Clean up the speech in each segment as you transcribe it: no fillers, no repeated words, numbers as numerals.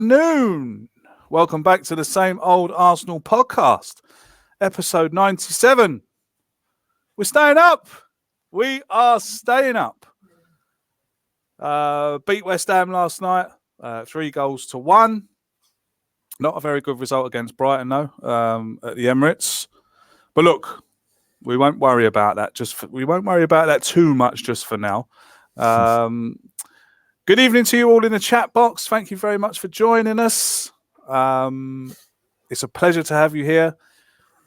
Noon. Welcome back to the Same Old Arsenal podcast, episode 97. We're staying up. We are staying up. Beat West Ham last night, 3-1. Not a very good result against Brighton, though, at the Emirates. But look, we won't worry about that. We won't worry about that too much just for now. Good evening to you all in the chat box. Thank you very much for joining us. It's a pleasure to have you here.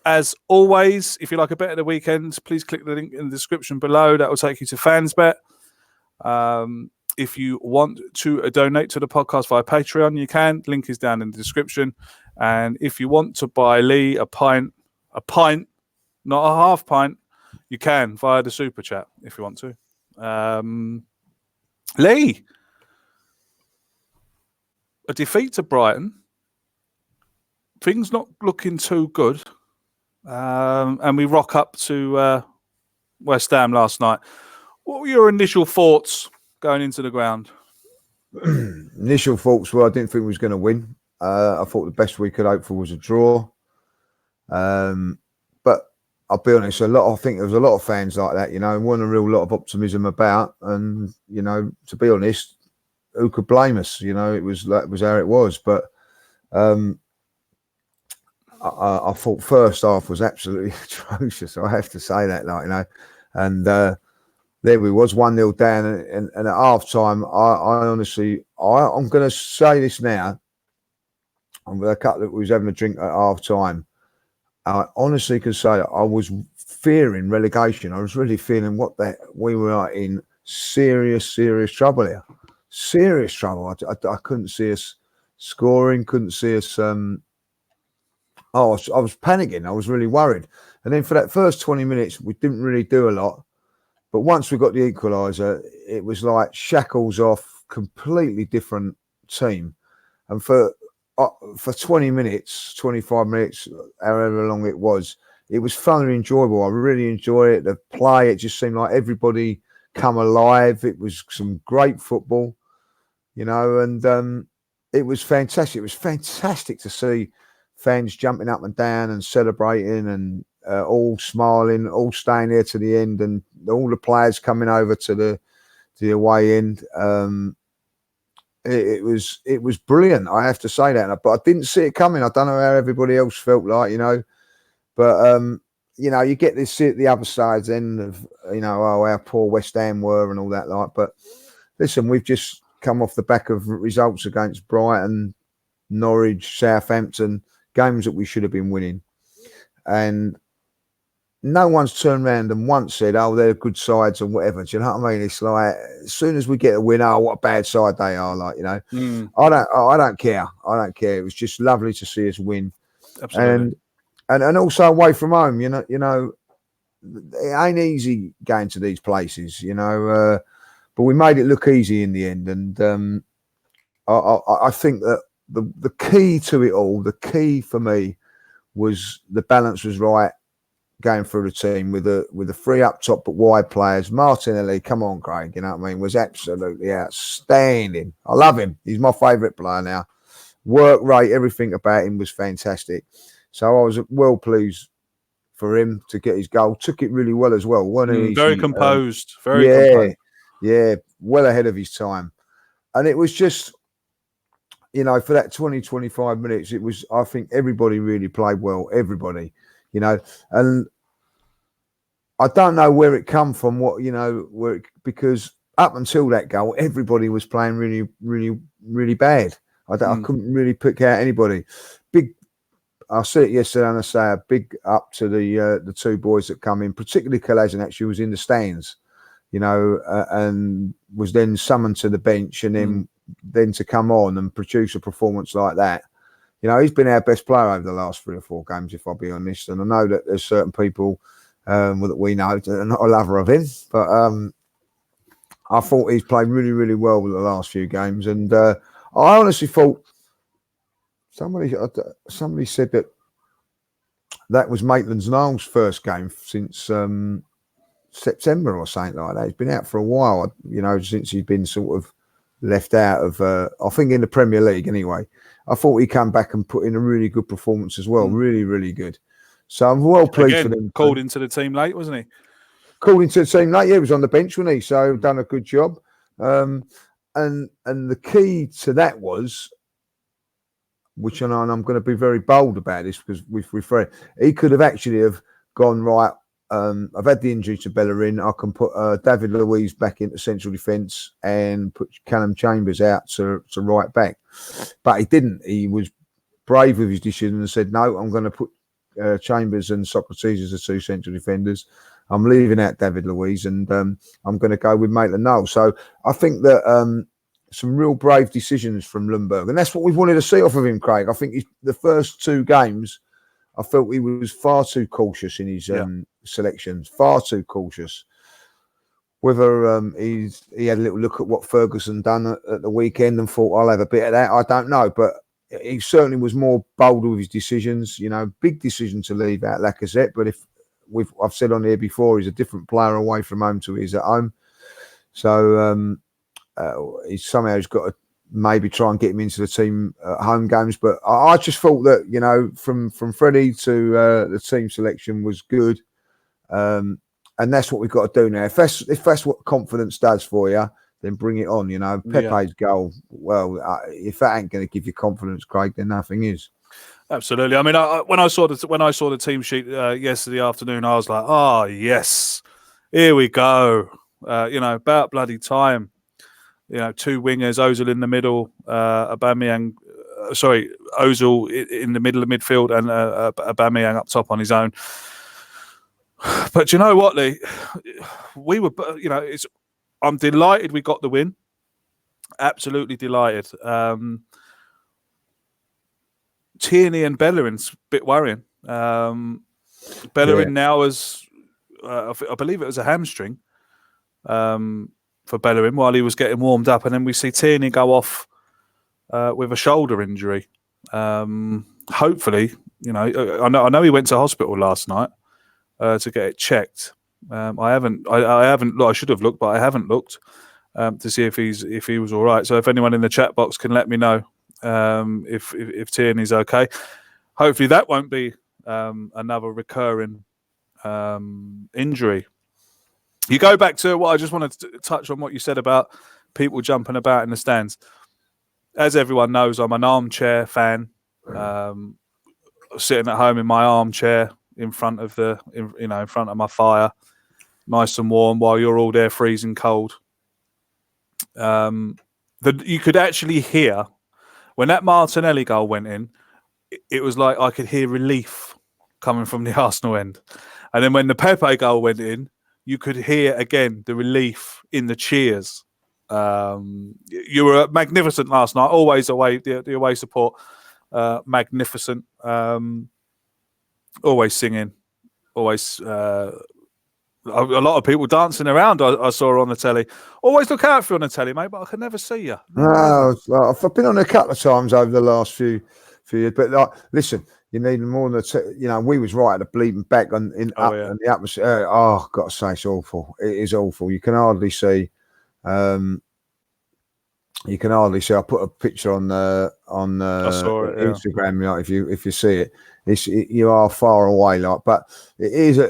As always, if you like a bet of the weekend, please click the link in the description below. That will take you to FansBet. If you want to donate to the podcast via Patreon, you can. Link is down in the description. And if you want to buy Lee a pint, not a half pint, you can via the super chat if you want to. Lee, a defeat to Brighton. Things not looking too good. And we rock up to West Ham last night. What were your initial thoughts going into the ground? Initial thoughts were I didn't think we was going to win. I thought the best we could hope for was a draw. But I'll be honest, I think there was a lot of fans like that, and wasn't a real lot of optimism about. And, to be honest, who could blame us? It was how it was. But I thought first half was absolutely atrocious. I have to say that, and there we was 1-0 down, and at half time, I honestly, I'm going to say this now. I'm going to cut that we was having a drink at half time. I honestly can say I was fearing relegation. I was really feeling we were in serious trouble here. Serious trouble. I couldn't see us scoring. Couldn't see us. I was panicking. I was really worried. And then for that first 20 minutes, we didn't really do a lot. But once we got the equaliser, it was like shackles off, completely different team. And for 20 minutes, 25 minutes, however long it was thoroughly enjoyable. I really enjoyed it. The play, it just seemed like everybody come alive. It was some great football, and it was fantastic. It was fantastic to see fans jumping up and down and celebrating and all smiling, all staying there to the end, and all the players coming over to the away end. It was brilliant. I have to say that, but I didn't see it coming. I don't know how everybody else felt like, but you get this at the other sides then of how poor West Ham were and all that But listen, we've just come off the back of results against Brighton, Norwich, Southampton, games that we should have been winning, and no one's turned around and once said, "Oh, they're good sides" or whatever. Do you know what I mean? It's like as soon as we get a win, oh, what a bad side they are. I don't care. I don't care. It was just lovely to see us win. Absolutely. And also away from home. It ain't easy going to these places. But we made it look easy in the end. And I think that the key to it all, the key for me, was the balance was right. Going through the team with the three up top but wide players. Martinelli, come on, Craig, was absolutely outstanding. I love him. He's my favourite player now. Work rate, everything about him was fantastic. So I was well pleased for him to get his goal. Took it really well as well, wasn't he? Very composed. Composed. Yeah, well ahead of his time. And it was just, for that 20-25 minutes, it was, I think everybody really played well. Everybody. And I don't know where it come from, because up until that goal, everybody was playing really, really, really bad. I couldn't really pick out anybody. I said it yesterday, and I say a big up to the two boys that come in, particularly Kolasinac, actually was in the stands, and was then summoned to the bench, and then to come on and produce a performance like that. He's been our best player over the last 3 or 4 games, if I'll be honest. And I know that there's certain people that we know that are not a lover of him. But I thought he's played really, really well with the last few games. And I honestly thought somebody said that was Maitland-Niles' first game since September or something like that. He's been out for a while, since he's been sort of left out of. I think in the Premier League anyway. I thought he came back and put in a really good performance as well. Really, really good. So I'm well pleased for them. Called into the team late, wasn't he? Called into the team late. Yeah, he was on the bench, wasn't he? So done a good job. And the key to that was, which I know, and I'm going to be very bold about this because with Fred, he could have actually have gone right. I've had the injury to Bellerin. I can put David Luiz back into central defence and put Callum Chambers out to right back. But he didn't. He was brave with his decision and said, no, I'm going to put Chambers and Socrates as the two central defenders. I'm leaving out David Luiz and I'm going to go with Maitland-Niles. So I think that some real brave decisions from Ljungberg. And that's what we wanted to see off of him, Craig. I think the first two games, I felt he was far too cautious in his selections, far too cautious. Whether he had a little look at what Ferguson done at the weekend and thought, I'll have a bit of that, I don't know. But he certainly was more bold with his decisions. You know, big decision to leave out Lacazette. But I've said on here before, he's a different player away from home to he's at home. So he's got to maybe try and get him into the team at home games. But I just thought that, you know, from Freddie to the team selection was good. And that's what we've got to do now. If that's what confidence does for you, then bring it on. You know, Pepe's goal. Well, if that ain't going to give you confidence, Craig, then nothing is. Absolutely. I mean, when I saw the team sheet yesterday afternoon, I was like, oh yes, here we go. You know, about bloody time. You know, two wingers, Ozil in the middle, Ozil in the middle of midfield, and Aubameyang up top on his own. But you know what, Lee? We were, you know, I'm delighted we got the win. Absolutely delighted. Tierney and Bellerin's a bit worrying. Bellerin now is, I believe it was a hamstring for Bellerin while he was getting warmed up, and then we see Tierney go off with a shoulder injury. Hopefully, you know, I know he went to hospital last night to get it checked. I haven't. I should have looked, but I haven't looked to see if he was all right. So if anyone in the chat box can let me know if Tierney's okay. Hopefully that won't be another recurring injury. You go back to what I just wanted to touch on what you said about people jumping about in the stands. As everyone knows, I'm an armchair fan. Sitting at home in my armchair in front of my fire, nice and warm, while you're all there freezing cold. You could actually hear when that Martinelli goal went in. It was like I could hear relief coming from the Arsenal end, and then when the Pepe goal went in, you could hear again the relief in the cheers. You were magnificent last night. Always away, the away support, magnificent. Always singing, always. A lot of people dancing around. I saw on the telly. Always look out for you on the telly, mate, but I can never see you. No, I've been on a couple of times over the last few years. But listen, you need more than we was right at the bleeding back in the atmosphere. Oh, got to say, it's awful. It is awful. You can hardly see. I put a picture on Instagram. If you see it, you are far away. But it is.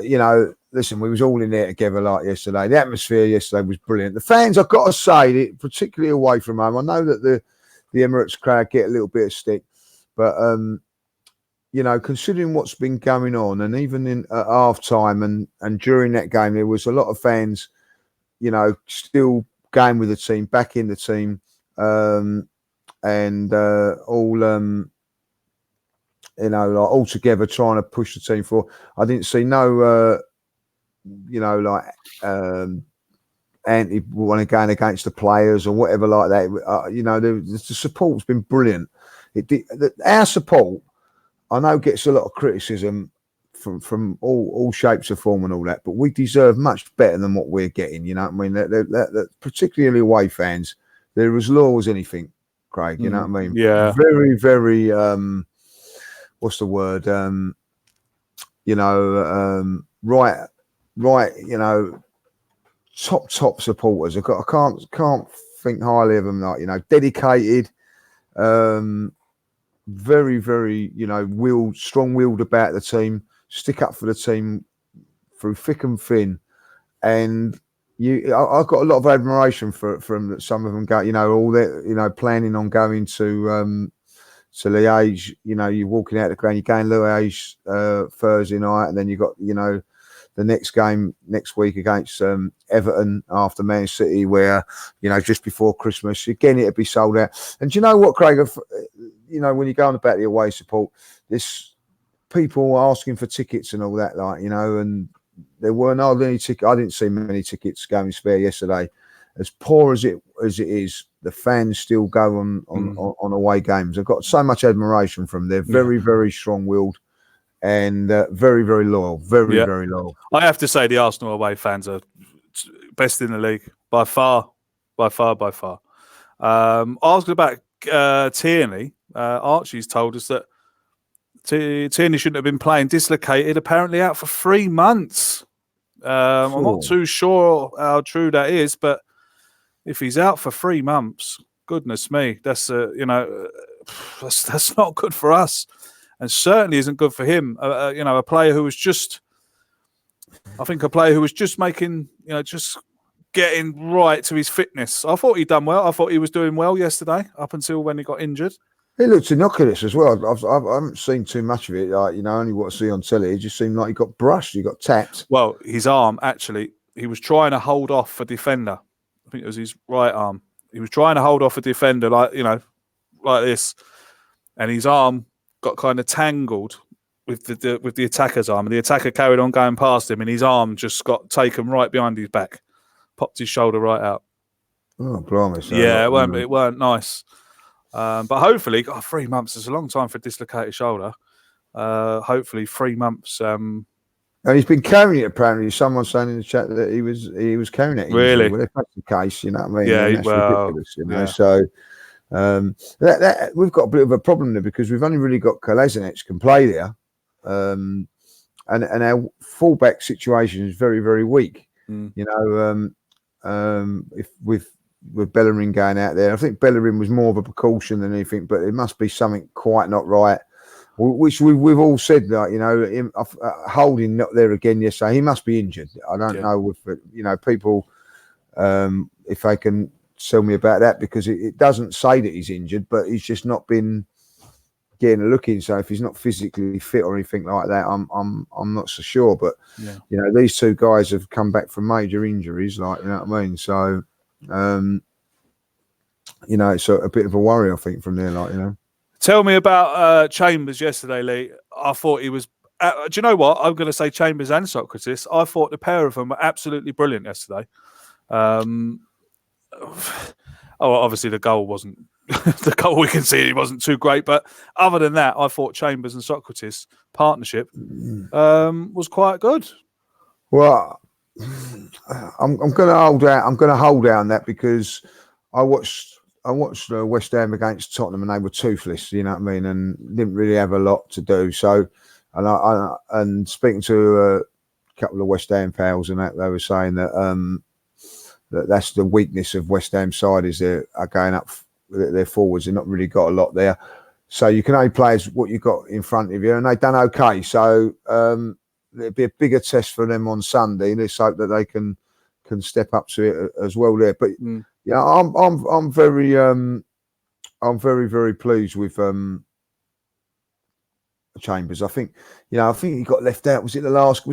Listen, we was all in there together like yesterday. The atmosphere yesterday was brilliant. The fans, I've got to say, particularly away from home. I know that the Emirates crowd get a little bit of stick, but considering what's been going on, and even in at half time and during that game, there was a lot of fans, still going with the team, back in the team, all all together trying to push the team forward. I didn't see no anti want going against the players or whatever like that. The support's been brilliant. Our support, I know, gets a lot of criticism from all shapes of form and all that, but we deserve much better than what we're getting. You know what I mean? They're particularly away fans, they're as low as anything, Craig. You know what I mean? Yeah. Very, very. What's the word? Right. Top supporters. I can't think highly of him. Like, dedicated, very, very, strong-willed about the team, stick up for the team through thick and thin. And I've got a lot of admiration from some of them. Go, all that, planning on going to Liège. You're walking out the ground, you're going to Liège Thursday night, and then you got, the next game next week against Everton after Man City, where, just before Christmas, again, it'll be sold out. And do you know what, Craig? When you go on about the away support, this people asking for tickets and all that, and there weren't hardly any tickets. I didn't see many tickets going spare yesterday. As poor as it is, the fans still go on away games. I've got so much admiration from them. They're very, very strong-willed and very, very loyal. Very, very loyal. I have to say the Arsenal away fans are best in the league by far. I was about Tierney. Archie's told us that Tierney shouldn't have been playing, dislocated, apparently out for 3 months. I'm not too sure how true that is, but if he's out for 3 months, goodness me, that's that's not good for us, and certainly isn't good for him. A player who was just making, just getting right to his fitness. I thought he'd done well. I thought he was doing well yesterday, up until when he got injured. He looked innocuous as well. I haven't seen too much of it. Only what I see on telly. It just seemed like he got brushed. He got tapped. Well, his arm, actually, he was trying to hold off a defender. I think it was his right arm. He was trying to hold off a defender, like this, and his arm got kind of tangled with the attacker's arm, and the attacker carried on going past him, and his arm just got taken right behind his back, popped his shoulder right out. Oh, blimey! Yeah, it weren't nice. But hopefully, 3 months is a long time for a dislocated shoulder. Hopefully, 3 months. And he's been carrying it. Apparently, someone saying in the chat that he was carrying it. Really? Well, if that's the case, you know what I mean? Yeah, that's ridiculous. So that we've got a bit of a problem there, because we've only really got Kolasinac can play there, and our fullback situation is very, very weak. If with Bellerin going out there, I think Bellerin was more of a precaution than anything, but it must be something quite not right. Which we've all said that, Holding not there again yesterday. He must be injured. I don't know if people, if they can tell me about that, because it doesn't say that he's injured, but he's just not been getting a look in. So if he's not physically fit or anything like that, I'm not so sure. But these two guys have come back from major injuries, you know what I mean. So it's a bit of a worry, I think, from there, Tell me about Chambers yesterday, Lee. I thought he was. Do you know what? I'm going to say Chambers and Socrates. I thought the pair of them were absolutely brilliant yesterday. Obviously the goal wasn't the goal we can see. It wasn't too great, but other than that, I thought Chambers and Socrates partnership was quite good. Well, I'm going to hold out. I'm going to hold out on that, because I watched West Ham against Tottenham, and they were toothless, you know what I mean, and didn't really have a lot to do. So, and speaking to a couple of West Ham pals, and that they were saying that that's the weakness of West Ham side, is they are going up their forwards. They've not really got a lot there, so you can only play as what you got in front of you, and they've done okay. So it'll be a bigger test for them on Sunday. Let's hope that they can step up to it as well there. But I'm very very pleased with Chambers. I think he got left out. Was it the last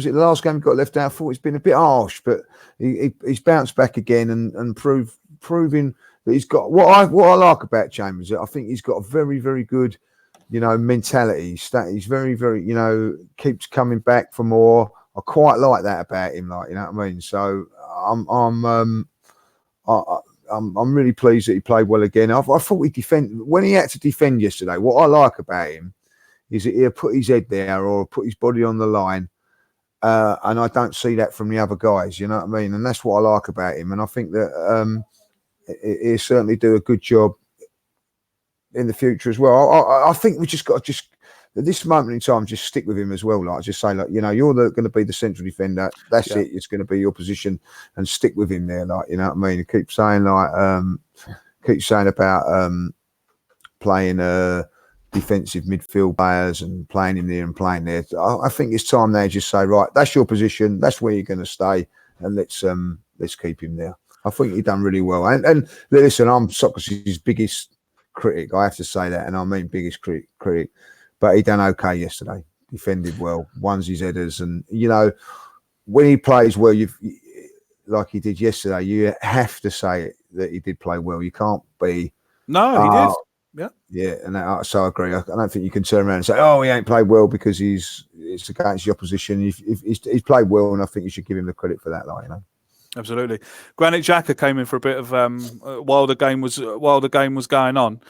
game he got left out? I thought he's been a bit harsh, but he's bounced back again and proving that he's got what I like about Chambers. I think he's got a very, very good mentality. He's very, very keeps coming back for more. I quite like that about him, you know what I mean. So I'm really pleased that he played well again. I thought he when he had to defend yesterday. What I like about him is that he'll put his head there or put his body on the line, and I don't see that from the other guys. You know what I mean? And that's what I like about him. And I think that he'll certainly do a good job in the future as well. I think we just got to at this moment in time, just stick with him as well. Like, just say, like, you know, you're going to be the central defender. That's it. It's going to be your position, and stick with him there. Like, you know what I mean? Keep saying about playing defensive midfield players and playing him there and playing there. I think it's time now. Just say, right, that's your position. That's where you're going to stay, and let's keep him there. I think he done really well. And listen, I'm Socrates' biggest critic. I have to say that, and I mean biggest critic. But he done okay yesterday. Defended well, won his headers, and you know, when he plays well, like he did yesterday, you have to say that he did play well. You can't be. No, he did. Yeah, and so I agree. I don't think you can turn around and say, "Oh, he ain't played well because it's against the opposition." If he's played well, and I think you should give him the credit for that. Like, you know. Absolutely. Granite Jacket came in for a bit of while the game was going on.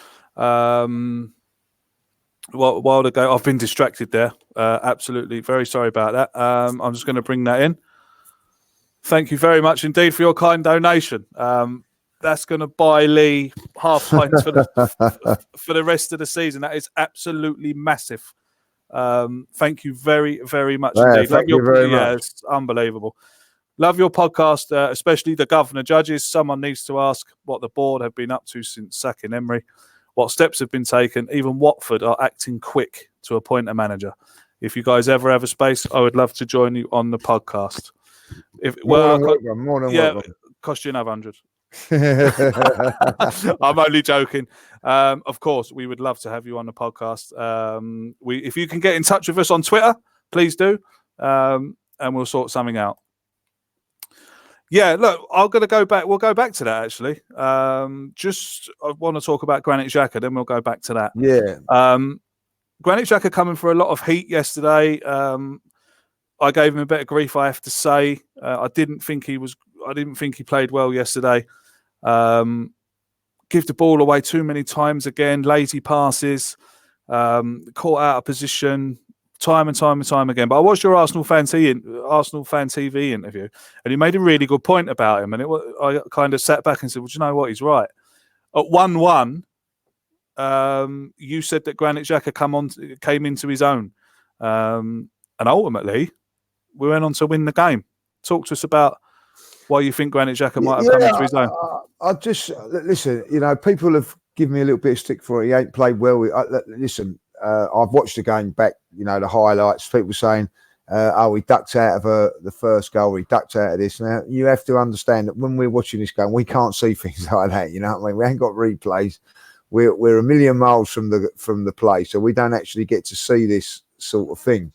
While the game, I've been distracted there. Absolutely, very sorry about that. I'm just going to bring that in. Thank you very much indeed for your kind donation. That's going to buy Lee half pints for the rest of the season. That is absolutely massive. Thank you very, very much indeed. Thank you very much. It's unbelievable. Love your podcast, especially the governor judges. Someone needs to ask what the board have been up to since sacking Emery, what steps have been taken. Even Watford are acting quick to appoint a manager. If you guys ever have a space, I would love to join you on the podcast. More than welcome. Cost you another 100. I'm only joking. Of course, we would love to have you on the podcast. If you can get in touch with us on Twitter, please do, and we'll sort something out. Yeah, look, I'm going to go back. We'll go back to that, actually. I want to talk about Granite Jacket, then we'll go back to that. Yeah. Granite Jacket coming for a lot of heat yesterday. I gave him a bit of grief, I have to say. I didn't think he played well yesterday. Give the ball away too many times again. Lazy passes. Caught out of position. Time and time again. But I watched your Arsenal fan TV interview, and he made a really good point about him. And I kind of sat back and said, "Well, do you know what? He's right." At 1-1, you said that Granite Xhaka came into his own, and ultimately, we went on to win the game. Talk to us about why you think Granite Xhaka might have come into his own. I just listen. You know, people have given me a little bit of stick for it. He ain't played well. Listen. I've watched the game back, you know, the highlights, people saying, he ducked out of the first goal, he ducked out of this. Now, you have to understand that when we're watching this game, we can't see things like that, you know what I mean? We ain't got replays. We're a million miles from the play, so we don't actually get to see this sort of thing.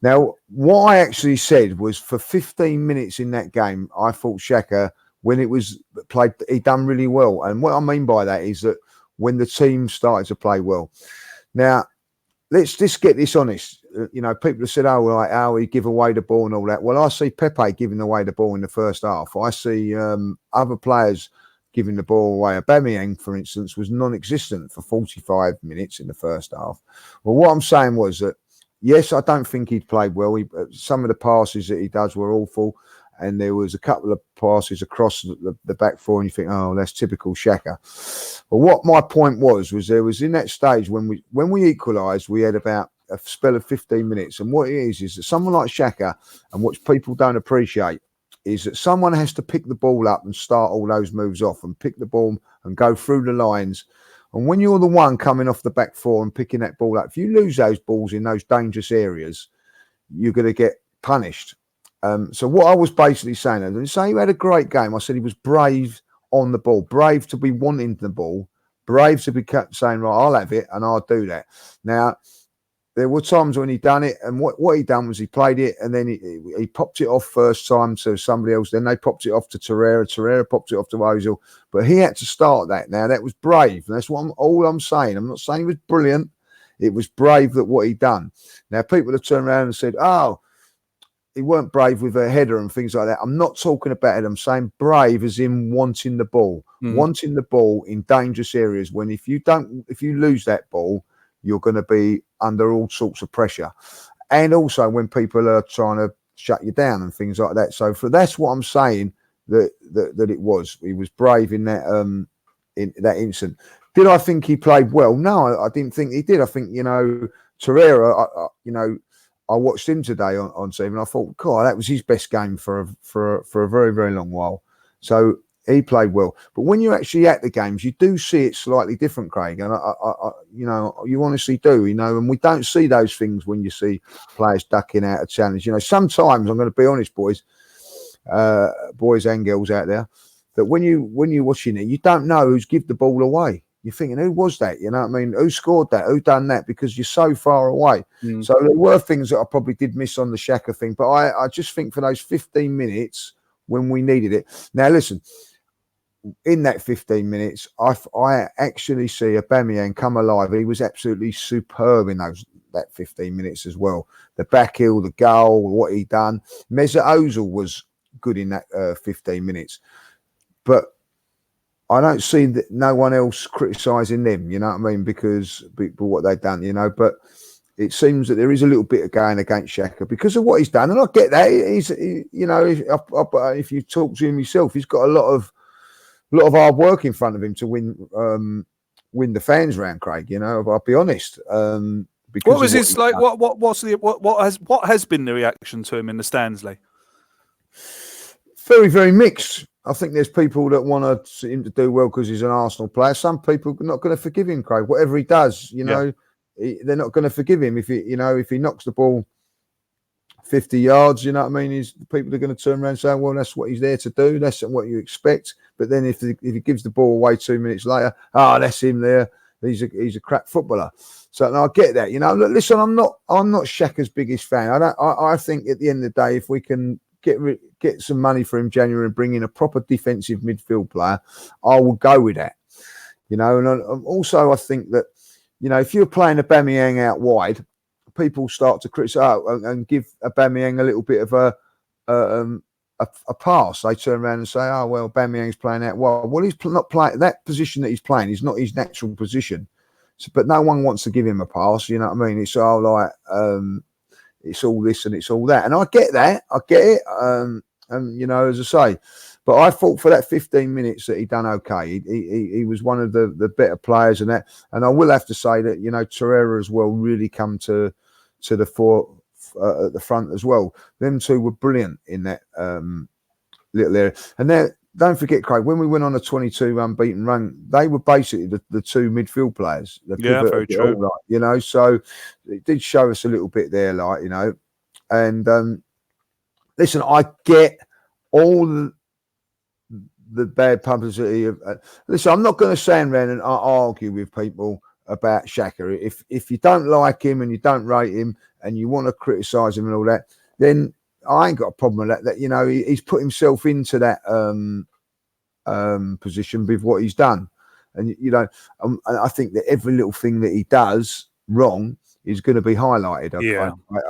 Now, what I actually said was for 15 minutes in that game, I thought Xhaka, when it was played, he done really well. And what I mean by that is that when the team started to play well. Now, let's just get this honest. You know, people have said, how he give away the ball and all that. Well, I see Pepe giving away the ball in the first half. I see other players giving the ball away. Aubameyang, for instance, was non-existent for 45 minutes in the first half. Well, what I'm saying was that, yes, I don't think he'd played well. Some of the passes that he does were awful. And there was a couple of passes across the back four, and you think, oh, that's typical Xhaka. But what my point was there was in that stage when we equalised, we had about a spell of 15 minutes. And what it is that someone like Xhaka, and what people don't appreciate, is that someone has to pick the ball up and start all those moves off and pick the ball and go through the lines. And when you're the one coming off the back four and picking that ball up, if you lose those balls in those dangerous areas, you're going to get punished. So what I was basically saying, and say he had a great game. I said he was brave on the ball, brave to be wanting the ball, brave to be kept saying, right, I'll have it and I'll do that. Now, there were times when he done it, and what he done was he played it, and then he popped it off first time to somebody else. Then they popped it off to Torreira. Torreira popped it off to Ozil. But he had to start that. Now, that was brave. And that's all I'm saying. I'm not saying he was brilliant. It was brave that what he done. Now, people have turned around and said, he weren't brave with a header and things like that. I'm not talking about it. I'm saying brave as in wanting the ball, wanting the ball in dangerous areas. When if you lose that ball, you're going to be under all sorts of pressure. And also when people are trying to shut you down and things like that. So that's what I'm saying that it was. He was brave in that incident. Did I think he played well? No, I didn't think he did. I think, Torreira, I watched him today on TV and I thought, God, that was his best game for a very, very long while. So he played well. But when you're actually at the games, you do see it slightly different, Craig. And, you honestly do, and we don't see those things when you see players ducking out of challenge. Sometimes, I'm going to be honest, boys and girls out there, that when you're watching it, you don't know who's give the ball away. You're thinking, who was that? You know what I mean? Who scored that? Who done that? Because you're so far away. So there were things that I probably did miss on the Xhaka thing. But I just think for those 15 minutes when we needed it. Now, listen, in that 15 minutes, I actually see Aubameyang come alive. He was absolutely superb in that 15 minutes as well. The back heel, the goal, what he done. Mesut Ozil was good in that 15 minutes. But I don't see that no one else criticising them, you know what I mean, because what they've done, But it seems that there is a little bit of going against Xhaka because of what he's done, and I get that. If you talk to him yourself, he's got a lot of hard work in front of him to win the fans round, Craig. I'll be honest. Because what was his like? What has been the reaction to him in the stands, Lee? Very, very mixed. I think there's people that want him to do well because he's an Arsenal player. Some people are not going to forgive him, Craig. Whatever he does, they're not going to forgive him if he knocks the ball 50 yards. You know what I mean? People are going to turn around and say, "Well, that's what he's there to do. That's what you expect." But then if he gives the ball away 2 minutes later, that's him there. He's a crap footballer. So no, I get that. Look, listen, I'm not Xhaka's biggest fan. I think at the end of the day, if we can get some money for him January and bring in a proper defensive midfield player, I will go with that. And also I think that, if you're playing Aubameyang out wide, people start to criticise and give Aubameyang a little bit of a pass. They turn around and say, "Oh well, Aubameyang's playing out wide." Well, he's not playing that position that he's playing. Is not his natural position. But no one wants to give him a pass. You know what I mean? It's all like. It's all this and it's all that. And I get that. I get it. As I say, but I thought for that 15 minutes that he done okay. He was one of the better players in that. And I will have to say that, Torreira as well really come to the fore at the front as well. Them two were brilliant in that little area. And don't forget, Craig, when we went on a 22 unbeaten run, they were basically the two midfield players. Very true. So it did show us a little bit there, And listen, I get all the bad publicity of. Listen, I'm not going to stand around and argue with people about Xhaka. If you don't like him and you don't rate him and you want to criticise him and all that, then I ain't got a problem with that. He's put himself into that position with what he's done, and I think that every little thing that he does wrong is going to be highlighted.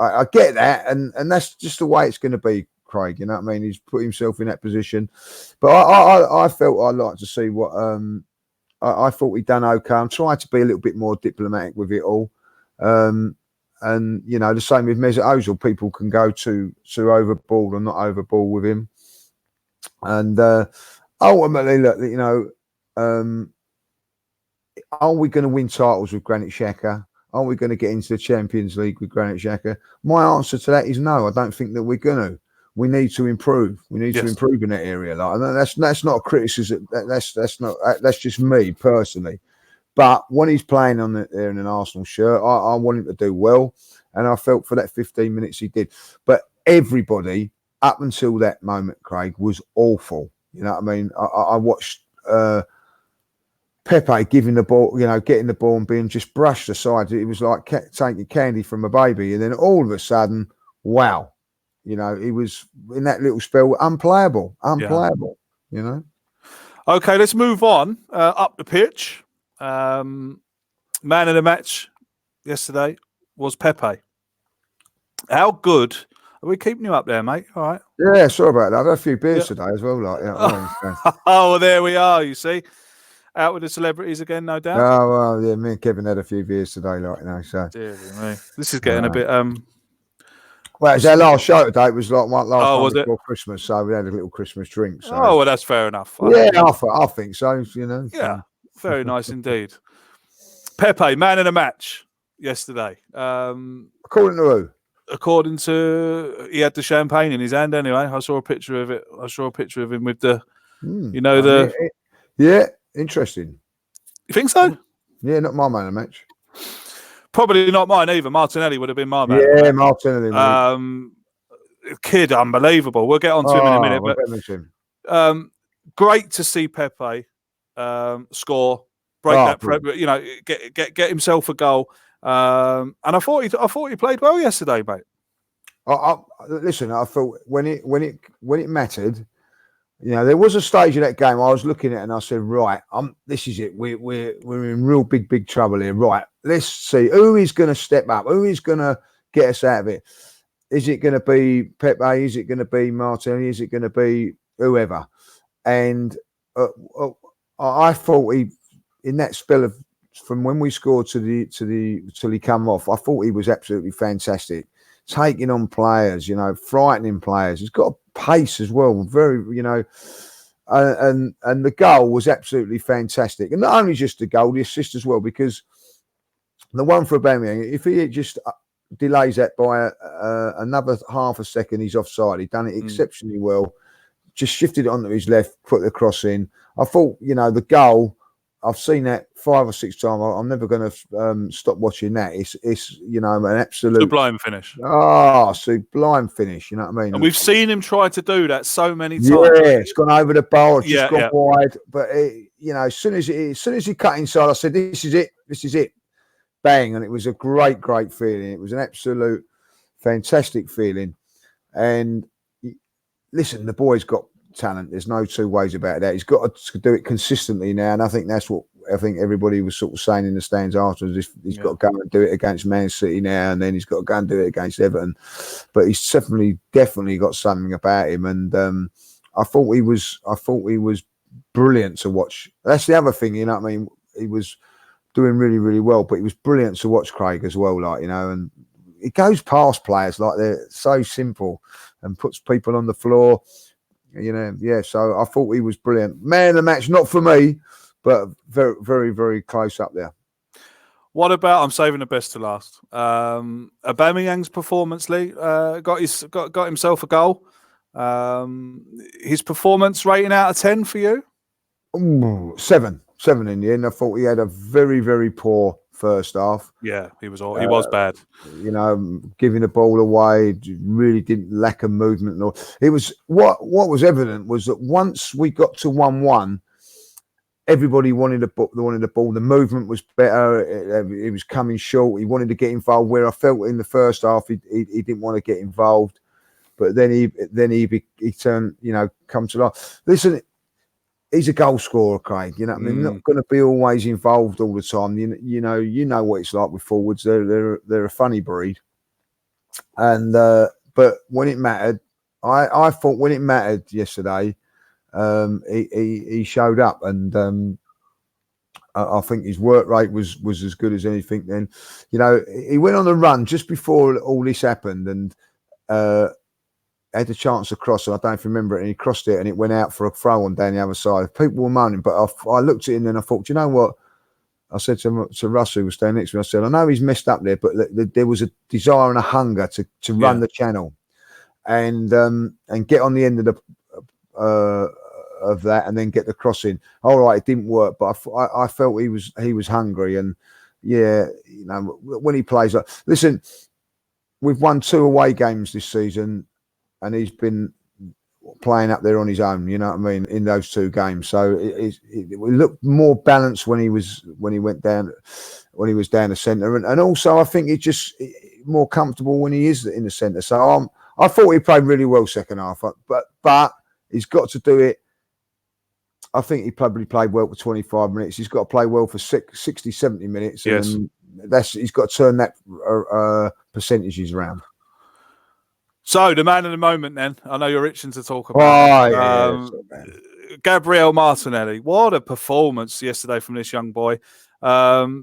I get that, and that's just the way it's going to be, Craig. You know what I mean? He's put himself in that position, but I felt I'd like to see what I thought he'd done okay. I'm trying to be a little bit more diplomatic with it all. And the same with Mesut Ozil. People can go too overboard or not overboard with him. And ultimately, look, are we going to win titles with Granite Xhaka? Are we going to get into the Champions League with Granite Xhaka? My answer to that is no. I don't think that we're going to. We need to improve. We need to improve in that area. That's not a criticism. That's just me personally. But when he's playing there in an Arsenal shirt, I want him to do well. And I felt for that 15 minutes he did. But everybody, up until that moment, Craig, was awful. You know what I mean? I watched Pepe giving the ball, getting the ball and being just brushed aside. It was like taking candy from a baby. And then all of a sudden, wow. He was, in that little spell, unplayable. Okay, let's move on up the pitch. Man of the match yesterday was Pepe. How good are we keeping you up there, mate? All right. Yeah, sorry about that. I've had a few beers today as well. Well, there we are. You see, out with the celebrities again, no doubt. Oh well, yeah. Me and Kevin had a few beers today, So dear me, this is getting a bit. Well, it's our last show today. It was like one last was before Christmas, so we had a little Christmas drink. So. Oh well, that's fair enough. I think so. Yeah. Very nice indeed. Pepe, man of the match yesterday. According to who? According to, he had the champagne in his hand anyway. I saw a picture of it. I saw a picture of him with the, Yeah, interesting. You think so? Yeah, not my man of the match. Probably not mine either. Martinelli would have been my man. Yeah, Martinelli. Kid, unbelievable. We'll get on to him in a minute. But great to see Pepe score, break get himself a goal. And I thought he played well yesterday, mate. Listen, I thought when it mattered, there was a stage of that game I was looking at and I said, right, this is it. We're in real big trouble here. Right, let's see who is going to step up, who is going to get us out of it. Is it going to be Pepe? Is it going to be Martinelli? Is it going to be whoever? And I thought in that spell of from when we scored till he come off, I thought he was absolutely fantastic, taking on players, frightening players. He's got a pace as well, very, and the goal was absolutely fantastic. And not only just the goal, the assist as well, because the one for Aubameyang, if he just delays that by another half a second, he's offside. He done it exceptionally well. Just shifted it onto his left, put the cross in. I thought, the goal, I've seen that 5 or 6 times. I'm never going to stop watching that. It's an absolute sublime finish. Sublime finish. You know what I mean? And we've seen him try to do that so many times. Yeah, it's gone over the bar, it's just gone wide. But as soon as he cut inside, I said, "This is it." Bang! And it was a great feeling. It was an absolute fantastic feeling. And listen, the boy's got talent. There's no two ways about that. He's got to do it consistently now, and I think that's what everybody was sort of saying in the stands afterwards. He's got to go and do it against Man City now, and then he's got to go and do it against Everton. But he's definitely got something about him, and I thought he was brilliant to watch. That's the other thing, you know what I mean? He was doing really, really well, but he was brilliant to watch, Craig, as well. And it goes past players, like they're so simple, and puts people on the floor. So I thought he was brilliant. Man of the match, not for me, but very, very, very close up there. What about, I'm saving the best to last, Aubameyang's performance, Lee? Got himself a goal. His performance rating out of 10 for you? 7 in the end. I thought he had a very, very poor first half. Yeah, he was bad. Giving the ball away, really didn't lack a movement. It was what was evident was that once we got to 1-1, everybody wanted the ball. The movement was better. He was coming short. He wanted to get involved. Where I felt in the first half, he didn't want to get involved. But then he turned, come to life. Listen. He's a goal scorer, Craig. You know what I mean? Not going to be always involved all the time. You know what it's like with forwards. They're a funny breed. And but when it mattered, I thought when it mattered yesterday, he showed up, and I think his work rate was as good as anything. Then, he went on the run just before all this happened, and had a chance to cross, and I don't know if you remember it, and he crossed it and it went out for a throw on down the other side. People were moaning, but I looked at him and I thought, you know what? I said to Russ, who was standing next to me, I said, I know he's messed up there, but there was a desire and a hunger to run the channel and get on the end of that and then get the cross in. All right, it didn't work, but I felt he was hungry, and when he plays like, listen, we've won 2 away games this season, and he's been playing up there on his own, you know what I mean, in those 2 games. So it looked more balanced when he was down the centre, and also I think it's just more comfortable when he is in the centre. So I thought he played really well second half, but he's got to do it. I think he probably played well for 25 minutes. He's got to play well for 60, 70 minutes. Yes. And he's got to turn that percentages around. So, the man of the moment, then. I know you're itching to talk about Gabriel Martinelli. What a performance yesterday from this young boy.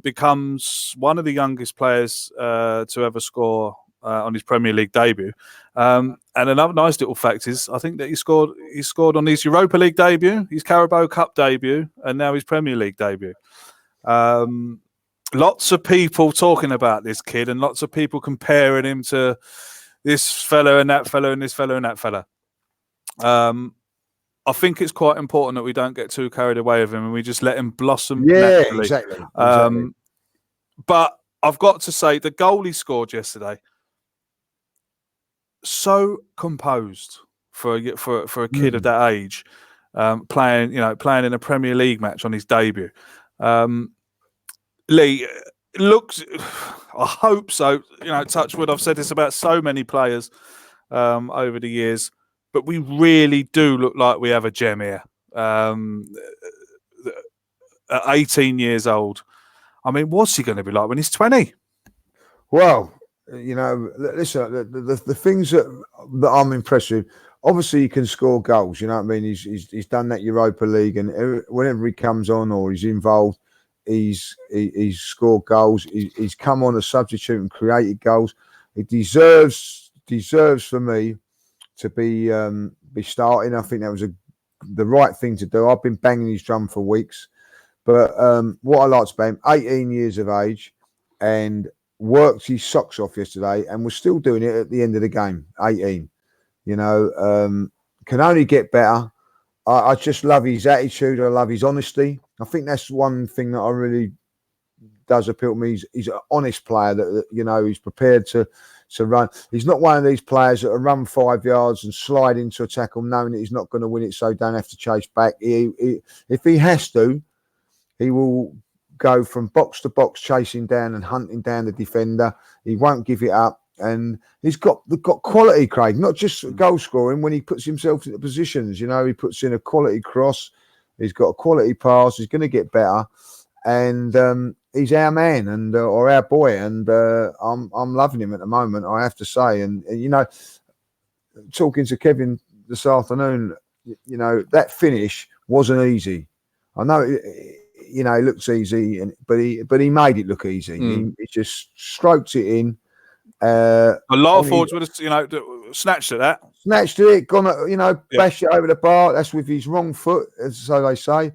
Becomes one of the youngest players to ever score on his Premier League debut. And another nice little fact is, I think that he scored on his Europa League debut, his Carabao Cup debut, and now his Premier League debut. Lots of people talking about this kid, and lots of people comparing him to this fella and that fella and this fella and that fella. I think it's quite important that we don't get too carried away with him and we just let him blossom naturally. Exactly. But I've got to say, the goal he scored yesterday, so composed for a kid of that age, playing in a Premier League match on his debut. Lee, looks, I hope so. Touch wood. I've said this about so many players over the years, but we really do look like we have a gem here. At 18 years old, I mean, what's he going to be like when he's 20? Well, listen, the things that I'm impressed with. Obviously, he can score goals. You know what I mean? He's done that Europa League, and whenever he comes on or he's involved, he's scored goals. He's come on as substitute and created goals. He deserves for me to be starting. I think that was the right thing to do. I've been banging his drum for weeks, but what I liked about him, 18 years of age, and worked his socks off yesterday, and was still doing it at the end of the game. 18, can only get better. I just love his attitude. I love his honesty. I think that's one thing that I really does appeal to me. He's an honest player that he's prepared to run. He's not one of these players that will run 5 yards and slide into a tackle knowing that he's not going to win it, so don't have to chase back. If he has to, he will go from box to box, chasing down and hunting down the defender. He won't give it up. And he's got quality, Craig, not just goal scoring. When he puts himself into positions, he puts in a quality cross. He's got a quality pass. He's going to get better. And he's our man or our boy. And I'm loving him at the moment, I have to say. And talking to Kevin this afternoon, that finish wasn't easy. I know it looks easy, but he made it look easy. He just stroked it in. A lot of forwards would have, snatched at that. Snatched it, gone, bashed it over the bar. That's with his wrong foot, so they say.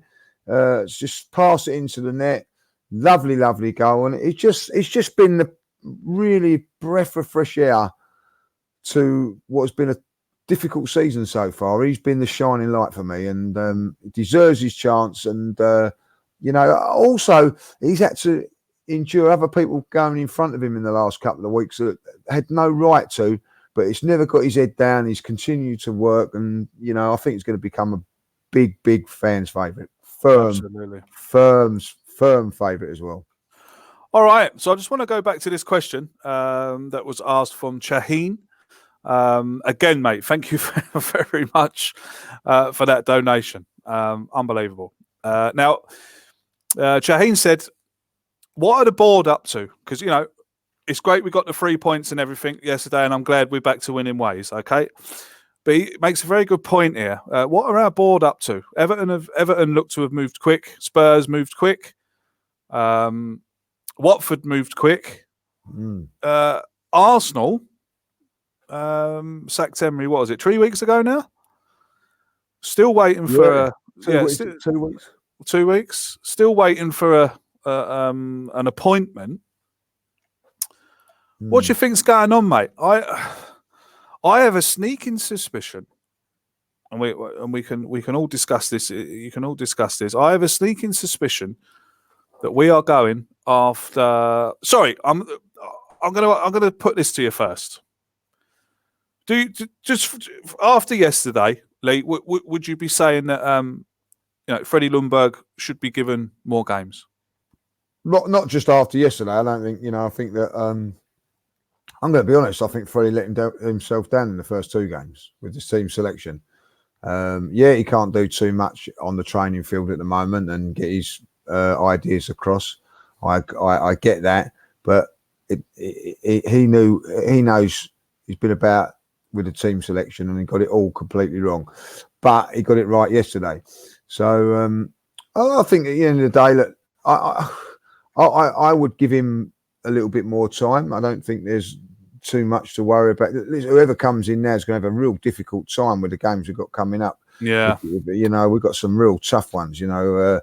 Just pass it into the net. Lovely, lovely goal, and it's just been the really breath of fresh air to what's been a difficult season so far. He's been the shining light for me, and deserves his chance. And also he's had to endure other people going in front of him in the last couple of weeks that had no right to, but he's never got his head down. He's continued to work, and I think he's going to become a big fans' favourite. Firm favourite as well. All right, so I just want to go back to this question that was asked from Shaheen. Again, mate, thank you very much for that donation. Unbelievable. Now, Shaheen said, what are the board up to? Because, it's great we got the 3 points and everything yesterday, and I'm glad we're back to winning ways, okay? But he makes a very good point here. What are our board up to? Everton look to have moved quick. Spurs moved quick. Watford moved quick. Arsenal sacked Emery, what was it, 3 weeks ago now? Still waiting for... 2 weeks. 2 weeks. 2 weeks. Still waiting for an appointment. What do you think's going on, mate? I have a sneaking suspicion, and we can all discuss this. You can all discuss this. I have a sneaking suspicion that we are going after. Sorry, I'm gonna put this to you first. Just after yesterday, Lee, would you be saying that Freddie Ljungberg should be given more games? Not just after yesterday. I don't think. I think that. I'm going to be honest. I think Freddie let himself down in the first 2 games with his team selection. He can't do too much on the training field at the moment and get his ideas across. I get that, but he knows he's been about with the team selection and he got it all completely wrong, but he got it right yesterday. So I think at the end of the day, that I would give him a little bit more time. I don't think there's too much to worry about. Whoever comes in now is going to have a real difficult time with the games we've got coming up. Yeah. You know, we've got some real tough ones. You know,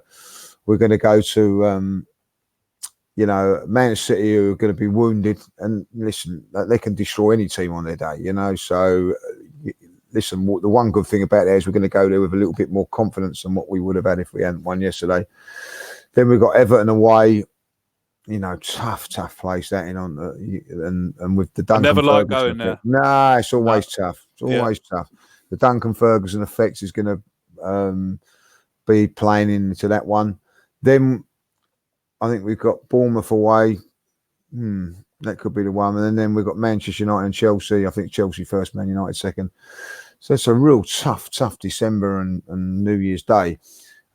we're going to go to, you know, Man City, who are going to be wounded. And listen, they can destroy any team on their day, you know. So, listen, the one good thing about that is we're going to go there with a little bit more confidence than what we would have had if we hadn't won yesterday. Then we've got Everton away. You know, tough place that in on and with the Duncan. I never like Ferguson going there. Nah, it's always tough. It's always tough. The Duncan Ferguson effect is going to be playing into that one. Then I think we've got Bournemouth away. That could be the one. And then we've got Manchester United and Chelsea. I think Chelsea first, Man United second. So it's a real tough December and New Year's Day.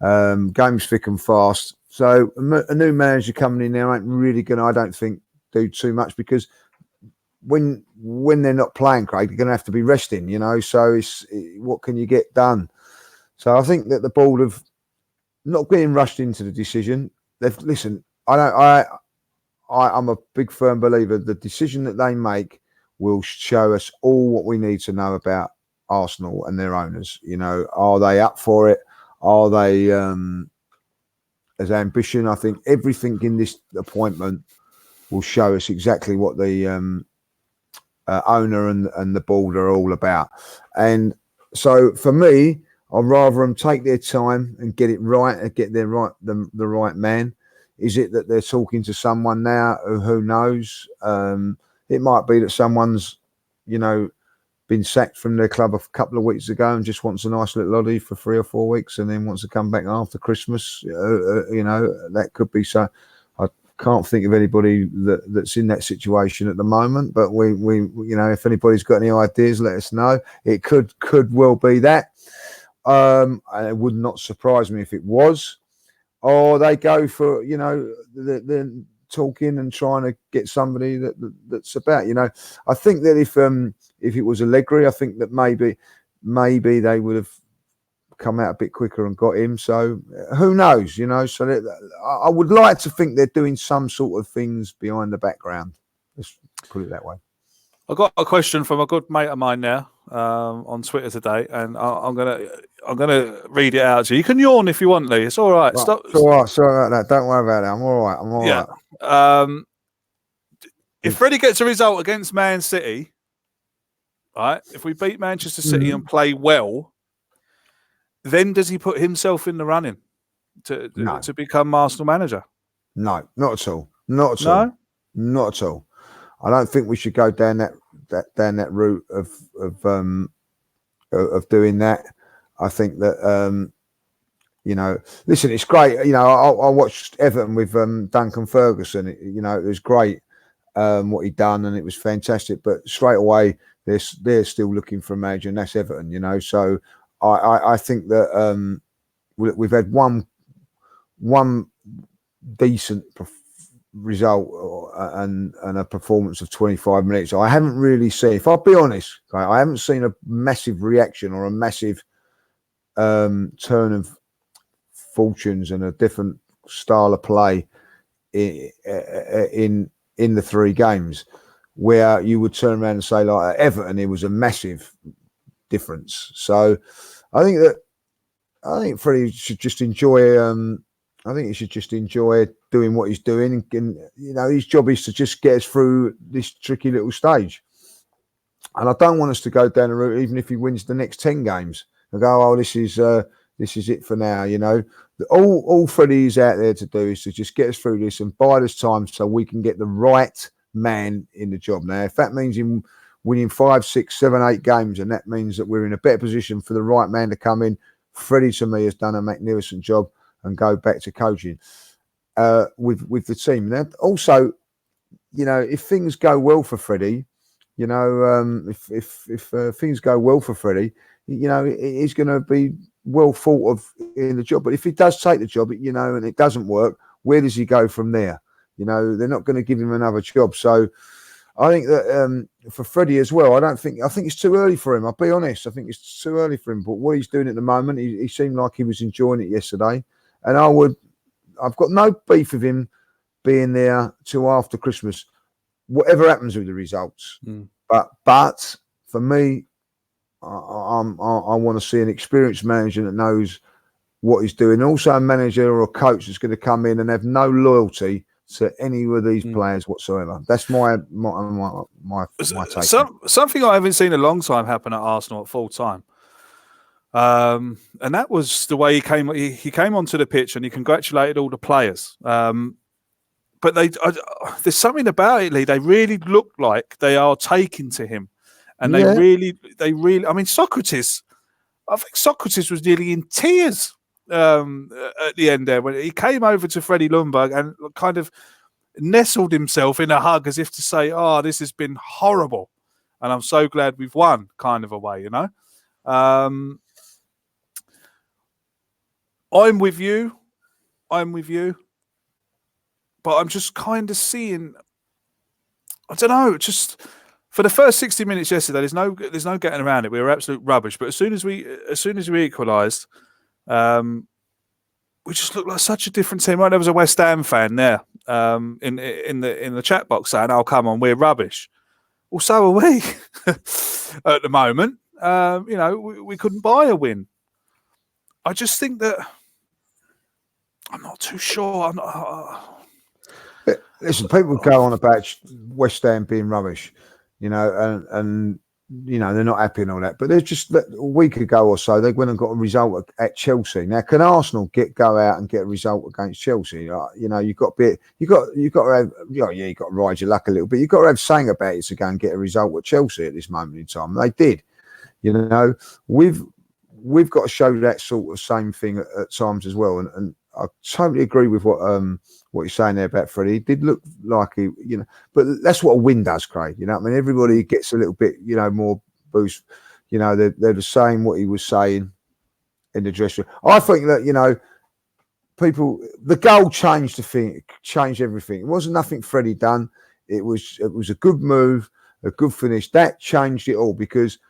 Games thick and fast. So a new manager coming in there ain't really going to, I don't think, do too much, because when they're not playing, Craig, they're going to have to be resting, you know. So what can you get done? So I think that the board have not getting rushed into the decision. Listen, I'm a big firm believer the decision that they make will show us all what we need to know about Arsenal and their owners. You know, are they up for it? Are they as ambition? I think everything in this appointment will show us exactly what the owner and the board are all about. And so for me, I'd rather them take their time and get it right and get the right man. Is it that they're talking to someone now who knows? It might be that someone's, you know, been sacked from their club a couple of weeks ago and just wants a nice little oddie for 3 or 4 weeks and then wants to come back after Christmas. You know, that could be so. I can't think of anybody that's in that situation at the moment, but we you know, if anybody's got any ideas, let us know. It could well be that. It would not surprise me if it was. Or they go for, you know, they're talking and trying to get somebody that's about, you know. I think that if it was Allegri, I think that maybe they would have come out a bit quicker and got him. So who knows, you know. So I would like to think they're doing some sort of things behind the background. Let's put it that way. I got a question from a good mate of mine now on Twitter today, and I'm gonna read it out to you. You can yawn if you want, Lee. It's all right. Right. Stop. It's all right. Sorry about that. Don't worry about it. I'm all right. I'm all right. If Freddie gets a result against Man City, right? If we beat Manchester City and play well, then does he put himself in the running to become Arsenal manager? No, not at all. Not at all. Not at all. I don't think we should go down that route of doing that. I think that you know, listen, it's great. You know, I watched Everton with Duncan Ferguson. You know, it was great what he'd done, and it was fantastic. But straight away, they're still looking for a manager, and that's Everton. You know, so I think that we've had one decent result and a performance of 25 minutes. I haven't really seen, if I'll be honest, I haven't seen a massive reaction or a massive turn of fortunes and a different style of play in the 3 games where you would turn around and say, like at Everton, it was a massive difference. So I think Freddie should just enjoy I think he should just enjoy doing what he's doing. And, you know, his job is to just get us through this tricky little stage. And I don't want us to go down the route, even if he wins the next 10 games, and go, oh, this is it for now. You know, all Freddie is out there to do is to just get us through this and bide us time so we can get the right man in the job. Now, if that means him winning 5, 6, 7, 8 games, and that means that we're in a better position for the right man to come in, Freddie, to me, has done a magnificent job and go back to coaching with the team. Now, also, you know, if things go well for Freddie, you know, if things go well for Freddie, you know, he's going to be well thought of in the job. But if he does take the job, you know, and it doesn't work, where does he go from there? You know, they're not going to give him another job. So I think that for Freddie as well, I think it's too early for him. I'll be honest. I think it's too early for him. But what he's doing at the moment, he seemed like he was enjoying it yesterday. And I've got no beef with him being there till after Christmas. whatever happens with the results. But for me, I want to see an experienced manager that knows what he's doing. Also, a manager or a coach that's going to come in and have no loyalty to any of these players whatsoever. That's my take. Something I haven't seen a long time happen at Arsenal at full time. And that was the way he came. He came onto the pitch and he congratulated all the players. But there's something about it, Lee. They really look like they are taking to him, and they really. I mean, Socrates. I think Socrates was nearly in tears at the end there when he came over to Freddie Ljungberg and kind of nestled himself in a hug as if to say, "Oh, this has been horrible, and I'm so glad we've won," kind of a way, you know. I'm with you, but I'm just kind of seeing. I don't know. Just for the first 60 minutes yesterday, there's no getting around it. We were absolute rubbish. But as soon as we equalised, we just looked like such a different team. Right, there was a West Ham fan there in the chat box saying, "Oh, come on, we're rubbish." Well, so are we at the moment. We couldn't buy a win. I just think that I'm not too sure. Listen, people go on about West Ham being rubbish, and they're not happy and all that. But there's just a week ago or so they went and got a result at Chelsea. Now, can Arsenal go out and get a result against Chelsea? You've got to have, you've got to ride your luck a little bit. You've got to have saying about it to go and get a result at Chelsea at this moment in time. They did. We've got to show that sort of same thing at times as well. And I totally agree with what you're saying there about Freddie. He did look like he, but that's what a win does, Craig. I mean, everybody gets a little bit, more boost. They're the saying what he was saying in the dressing room. I think that, the goal changed changed everything. It wasn't nothing Freddie done. It was a good move, a good finish. That changed it all because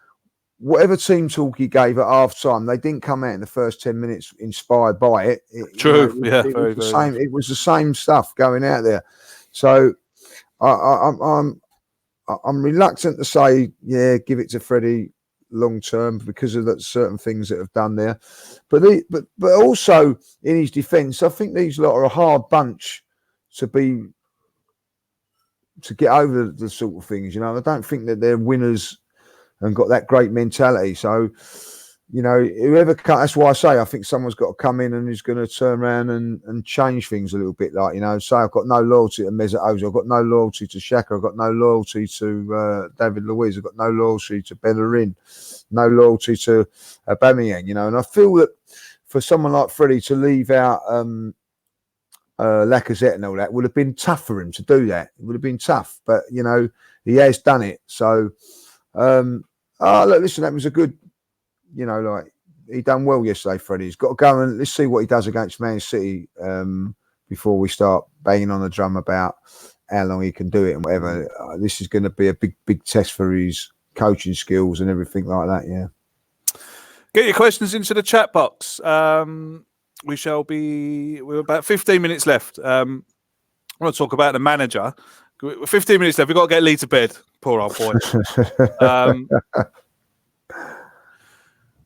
whatever team talk he gave at half time, they didn't come out in the first 10 minutes inspired by it. True. It was the same stuff going out there. So I'm reluctant to say, give it to Freddie long term because of that certain things that have done there. But also in his defence, I think these lot are a hard bunch to get over the sort of things. I don't think that they're winners and got that great mentality. So, whoever that's why I say I think someone's got to come in and is going to turn around and change things a little bit. Like, say I've got no loyalty to Mesut Ozil, I've got no loyalty to Xhaka, I've got no loyalty to David Luiz, I've got no loyalty to Bellerin, no loyalty to Aubameyang, and I feel that for someone like Freddie to leave out Lacazette and all that would have been tough for him to do that. It would have been tough, but he has done it. So look, listen, that was a good, he done well yesterday, Freddie. He's got to go and let's see what he does against Man City before we start banging on the drum about how long he can do it and whatever. This is going to be a big test for his coaching skills and everything like that, yeah. Get your questions into the chat box. We're about 15 minutes left. I want to talk about the manager. 15 minutes left. We've got to get Lee to bed. Poor old boy.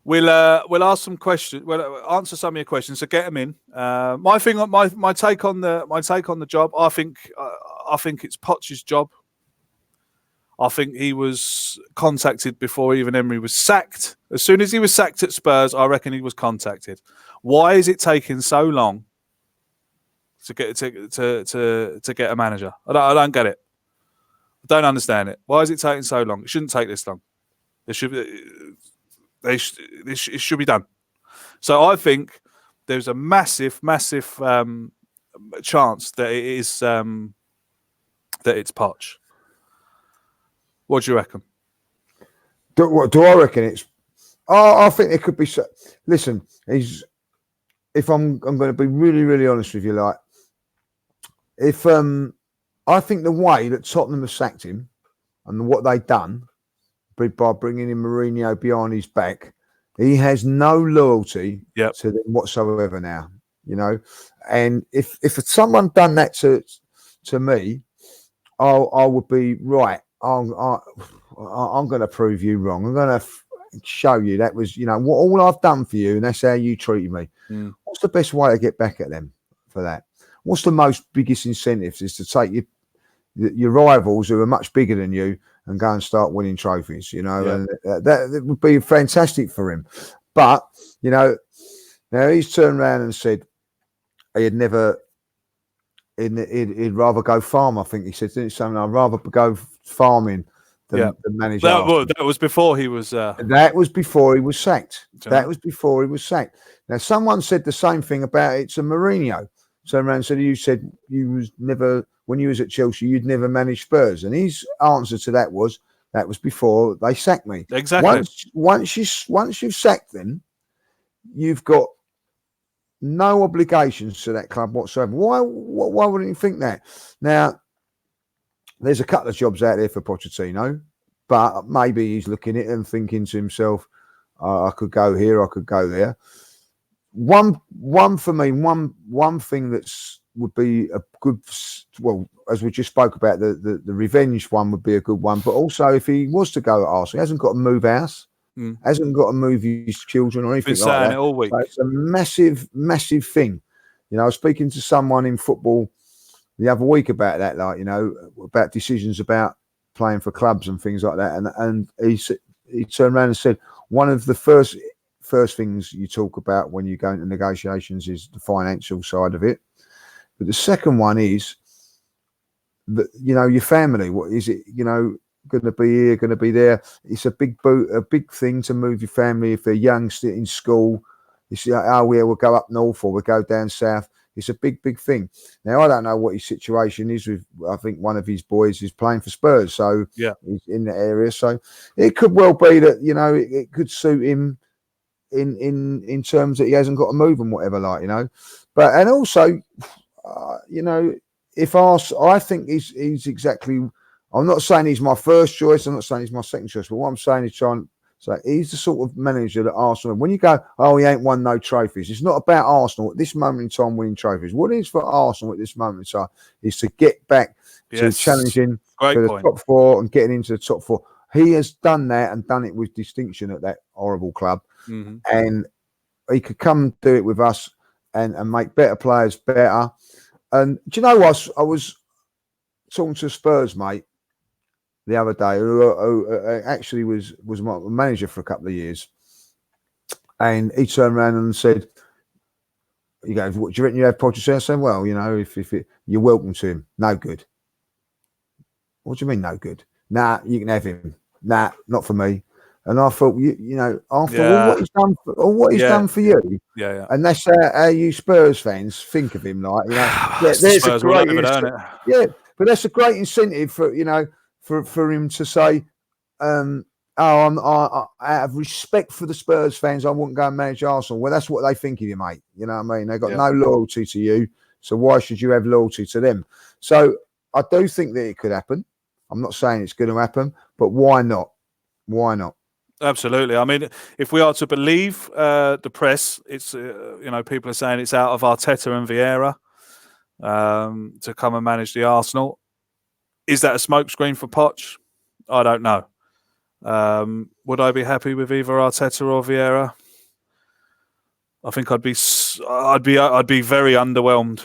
We'll ask some questions. We'll answer some of your questions. So get them in. My take on the job. I think it's Poch's job. I think he was contacted before even Emery was sacked. As soon as he was sacked at Spurs, I reckon he was contacted. Why is it taking so long to get a manager? I don't get it. I don't understand it. Why is it taking so long? It shouldn't take this long. It should be done. So I think there's a massive chance that it is that it's Poch. What do you reckon? Do I reckon it's? I think it could be. Listen, if I'm going to be really, really honest with you, like if I think the way that Tottenham have sacked him and what they've done by bringing in Mourinho behind his back, he has no loyalty to them whatsoever now. And if someone done that to me, I would be right. I'm going to prove you wrong. I'm going to show you that was, what all I've done for you, and that's how you treated me. What's the best way to get back at them for that? What's the biggest incentives is to take your rivals who are much bigger than you and go and start winning trophies, and that would be fantastic for him. But, now he's turned around and said he'd rather go farm. I think he said something. I'd rather go farming than manage. That was before he was. That was before he was sacked. That was before he was sacked. Now, someone said the same thing about it to Mourinho. Turned around and said, "You said you was never when you was at Chelsea, you'd never manage Spurs." And his answer to that was before they sacked me. Exactly. Once you've sacked them, you've got no obligations to that club whatsoever. Why wouldn't you think that? Now, there's a couple of jobs out there for Pochettino, but maybe he's looking at it and thinking to himself, I could go here, I could go there. One for me, one thing would be a good, well, as we just spoke about, the revenge one would be a good one. But also, if he was to go at Arsenal, he hasn't got to move house. Hasn't got to move his children or anything like that. It all week. So it's a massive, massive thing. I was speaking to someone in football the other week about that, about decisions about playing for clubs and things like that. And he turned around and said one of the first things you talk about when you go into negotiations is the financial side of it. But the second one is that, your family. What is it, going to be here, going to be there? It's a big thing to move your family if they're young, still in school. It's we'll go up north or we'll go down south. It's a big thing. Now, I don't know what his situation is with. I think one of his boys is playing for Spurs, so he's in the area. So it could well be that it could suit him in terms that he hasn't got to move and whatever, But and also, if I think he's exactly. I'm not saying he's my first choice. I'm not saying he's my second choice. But what I'm saying is he's the sort of manager that Arsenal, when you go, he ain't won no trophies. It's not about Arsenal at this moment in time winning trophies. What it is for Arsenal at this moment in time is to get back to challenging for the top four and getting into the top four. He has done that and done it with distinction at that horrible club. Mm-hmm. And he could come do it with us and make better players better. And do you know what? I was talking to a Spurs mate the other day, who actually was my manager for a couple of years, and he turned around and said, "You go, what do you reckon you have Pochettino?" I said, "Well, if you're welcome to him. No good." What do you mean, no good? Nah, you can have him. Nah, not for me. And I thought, after all what he's done for you, and that's how you Spurs fans think of him. There's a great but that's a great incentive for for him to say, I'm out of respect for the Spurs fans, I wouldn't go and manage Arsenal. Well, that's what they think of you, mate. You know what I mean? They've got no loyalty to you, so why should you have loyalty to them? So I do think that it could happen. I'm not saying it's going to happen, but why not? Why not? Absolutely. I mean, if we are to believe the press, it's people are saying it's out of Arteta and Vieira to come and manage the Arsenal. Is that a smokescreen for Poch? I don't know. Would I be happy with either Arteta or Vieira? I think I'd be very underwhelmed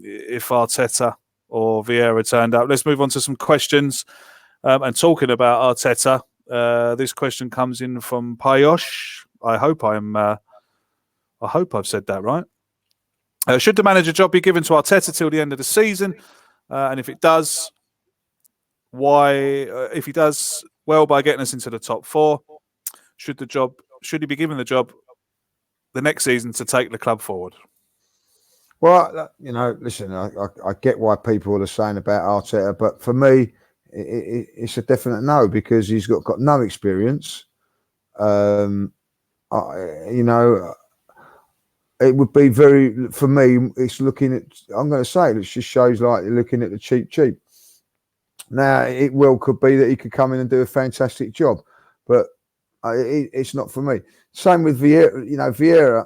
if Arteta or Vieira turned up. Let's move on to some questions. And talking about Arteta, this question comes in from Payosh. I hope I've said that right. Should the manager job be given to Arteta till the end of the season? And if it does, why? If he does well by getting us into the top four, should he be given the job the next season to take the club forward? Well, listen, I get why people are saying about Arteta, but for me, it's a definite no, because he's got no experience. It would be for me, it's looking at, I'm going to say, it just shows like you're looking at the cheap. Now, it well could be that he could come in and do a fantastic job, but it's not for me. Same with Vieira. Vieira,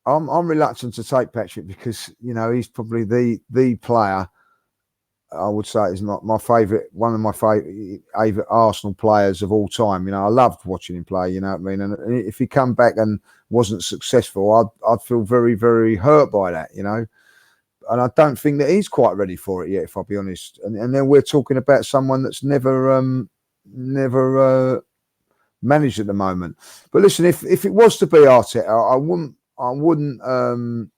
I'm reluctant to take Patrick because, he's probably the player I would say is not my favourite, one of my favourite Arsenal players of all time. You know, I loved watching him play. You know what I mean? And if he come back and wasn't successful, I'd feel very, very hurt by that. You know, and I don't think that he's quite ready for it yet, if I'll be honest. And then we're talking about someone that's never managed at the moment. But listen, if it was to be Arteta, I wouldn't.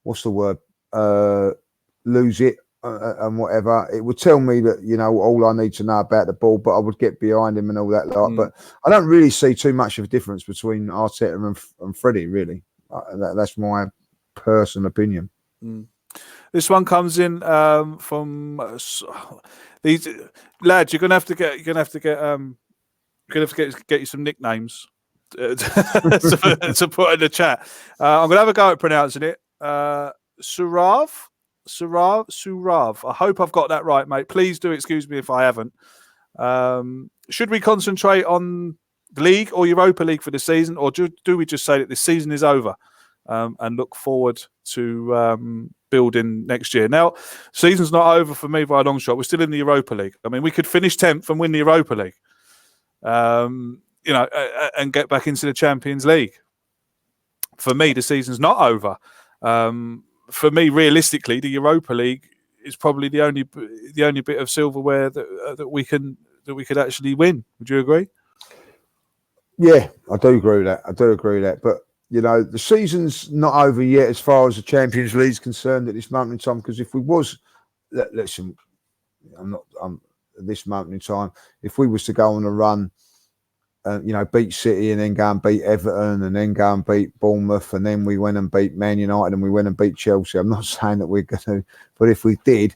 What's the word? Lose it and whatever. It would tell me that, you know, all I need to know about the ball, but I would get behind him and all that lot. But I don't really see too much of a difference between Arteta and Freddie, really. That's my personal opinion. This one comes in from these lads. You're gonna have to get you some nicknames to put in the chat. I'm gonna have a go at pronouncing it. Surav. I hope I've got that right, mate. Please do excuse me if I haven't. Should we concentrate on the league or Europa League for the season, or do we just say that this season is over and look forward to building next year? Now, season's not over for me by a long shot. We're still in the Europa League. I mean, we could finish 10th and win the Europa League, you know, and get back into the Champions League. For me, the season's not over. For me, realistically, the Europa League is probably the only bit of silverware that we could actually win. Would you agree? Yeah, I do agree with that. But you know, the season's not over yet as far as the Champions League is concerned at this moment in time. Because if we was, listen, I'm at this moment in time. If we was to go on a run, you know, beat City and then go and beat Everton and then go and beat Bournemouth and then we went and beat Man United and we went and beat Chelsea. I'm not saying that we're going to, but if we did,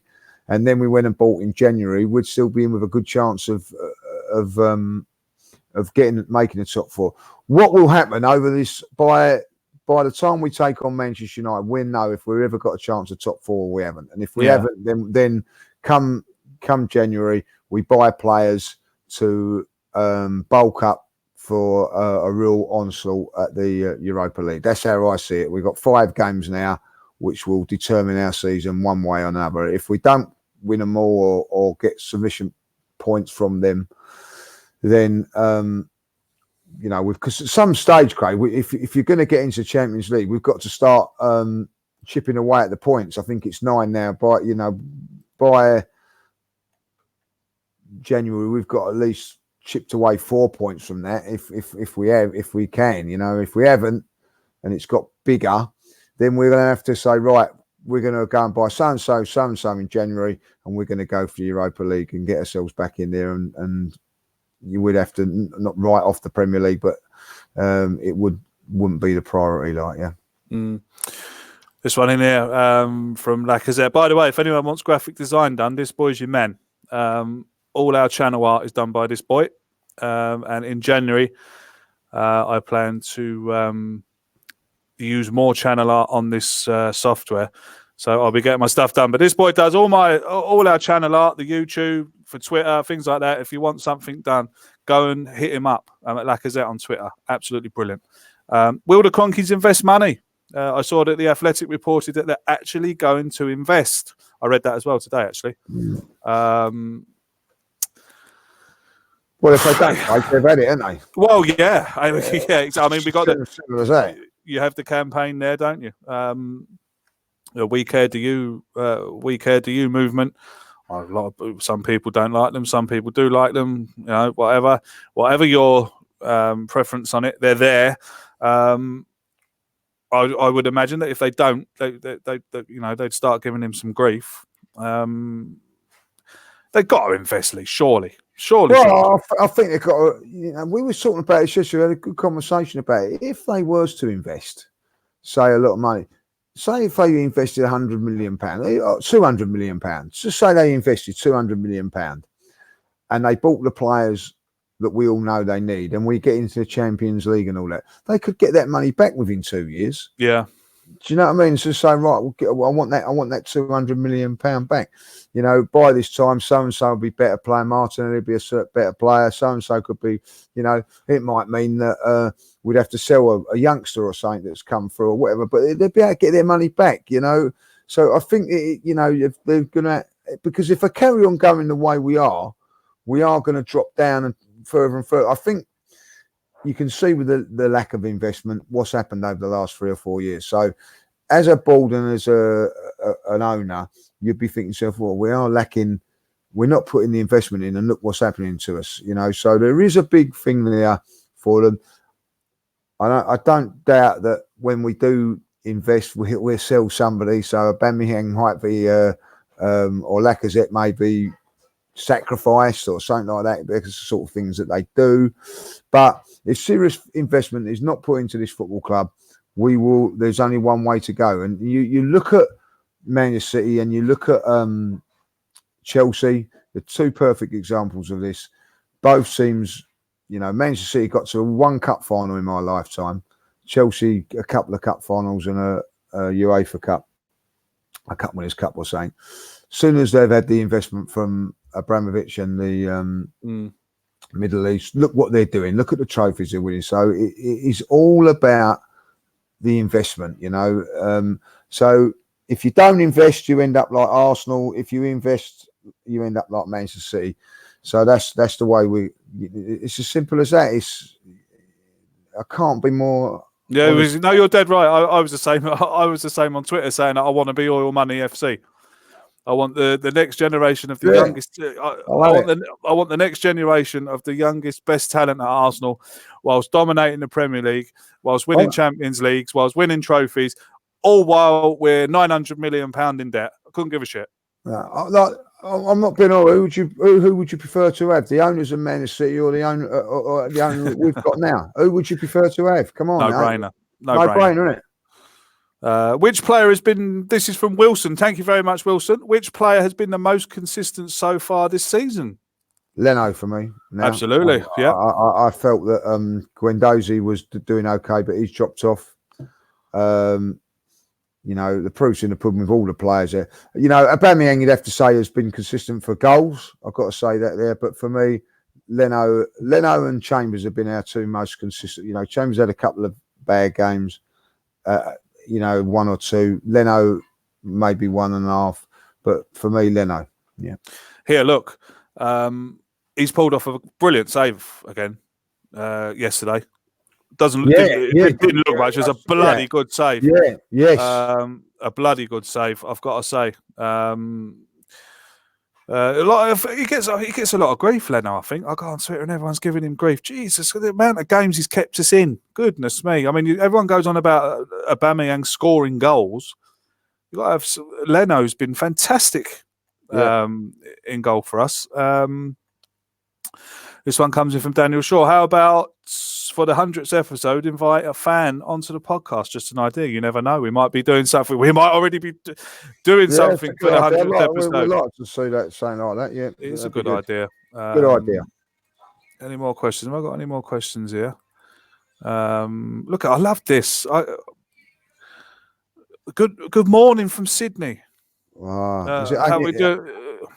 and then we went and bought in January, we'd still be in with a good chance of making the top four. What will happen over this by the time we take on Manchester United? We'll know if we've ever got a chance of top four or we haven't. And if we haven't, then come January, we buy players to bulk up for a real onslaught at the Europa League. That's how I see it. We've got 5 games now, which will determine our season one way or another. If we don't win them all or get sufficient points from them, then you know, because at some stage, Craig, if you're going to get into the Champions League, we've got to start chipping away at the points. I think it's 9 now. By January, we've got at least chipped away 4 points from that. If we can, you know, if we haven't, and it's got bigger, then we're going to have to say, right, we're going to go and buy so and so in January, and we're going to go for the Europa League and get ourselves back in there. And you would have to not write off the Premier League, but it wouldn't be the priority, like This one in here from Lacazette. By the way, if anyone wants graphic design done, this boy's your man. All our channel art is done by this boy. And in January, I plan to use more channel art on this software. So I'll be getting my stuff done. But this boy does all our channel art, the YouTube, for Twitter, things like that. If you want something done, go and hit him up at Lacazette on Twitter. Absolutely brilliant. Will the Cronkies invest money? I saw that The Athletic reported that they're actually going to invest. I read that as well today, actually. Well, if they don't, they've had it, haven't they? Well, yeah. I mean, we got you have the campaign there, don't you? The We Care Do You movement. Some people don't like them. Some people do like them. You know, whatever your preference on it, they're there. I would imagine that if they don't, they'd start giving him some grief. They've got to invest, Lee, surely. Well, I think they've got to, you know, we were talking about it yesterday, we had a good conversation about it. If they was to invest, say a lot of money, say if they invested £100 million, £200 million, just say they invested £200 million and they bought the players that we all know they need, and we get into the Champions League and all that, they could get that money back within 2 years. Yeah. Do you know what I mean? So say, right, I want that £200 million back. You know, by this time, so and so will be better player. Martinelli will be a better player. So and so could be. You know, it might mean that we'd have to sell a youngster or something that's come through or whatever. But they'd be able to get their money back. You know, So I think if they're gonna, because if they carry on going the way we are going to drop down and further. I think you can see with the lack of investment what's happened over the last 3 or 4 years. So as a board and as an owner, you'd be thinking to yourself, well, we are lacking. We're not putting the investment in, and look what's happening to us. So there is a big thing there for them. I don't doubt that when we do invest, we'll sell somebody. So Aubameyang might be, or Lacazette may be sacrificed or something like that, because the sort of things that they do. But if serious investment is not put into this football club, there's only one way to go. And you look at Manchester City and you look at Chelsea, the two perfect examples of this. Both teams, Manchester City got to one cup final in my lifetime. Chelsea, a couple of cup finals and a UEFA Cup, a Cup Winners' Cup or something. As soon as they've had the investment from Abramovich and the Middle East, look what they're doing. Look at the trophies they're winning. So it is all about the investment, So if you don't invest, you end up like Arsenal. If you invest, you end up like Manchester City. So that's the way it's as simple as that. I can't be more. Yeah, no, you're dead right. I was the same. I was the same on Twitter, saying that I want to be Oil Money FC. I want the next generation of the youngest. I want the next generation of the youngest, best talent at Arsenal, whilst dominating the Premier League, whilst winning Champions Leagues, whilst winning trophies, all while we're £900 million in debt. I couldn't give a shit. I'm not being all. Who would you prefer to have? The owners of Manchester City or the owner that we've got now? Who would you prefer to have? Come on, no-brainer. No-brainer, isn't it? Which player has been? This is from Wilson. Thank you very much, Wilson. Which player has been the most consistent so far this season? Leno for me. Now. Absolutely, yeah. I felt that Guendouzi was doing okay, but he's dropped off. The proof's in the pudding with all the players there. Aubameyang, you'd have to say, has been consistent for goals. I've got to say that there. But for me, Leno and Chambers have been our two most consistent. Chambers had a couple of bad games, one or two. Leno maybe 1.5. But for me, Leno, yeah. Here, look, he's pulled off a brilliant save again yesterday. It didn't look much. It was a bloody good save. Yeah, yes. A bloody good save, I've got to say. He gets a lot of grief, Leno, I think. I go on Twitter and everyone's giving him grief. Jesus, the amount of games he's kept us in. Goodness me. I mean, everyone goes on about Aubameyang scoring goals. You've got to have Leno's been fantastic in goal for us. This one comes in from Daniel Shaw. How about for the 100th episode, invite a fan onto the podcast? Just an idea. You never know. We might be doing something. We might already be doing something for the 100th episode. We'd like to see that, something like that. Yeah, it's a good idea. Good idea. Any more questions? Have I got any more questions here? Look, I love this. Good morning from Sydney. Wow. How we do?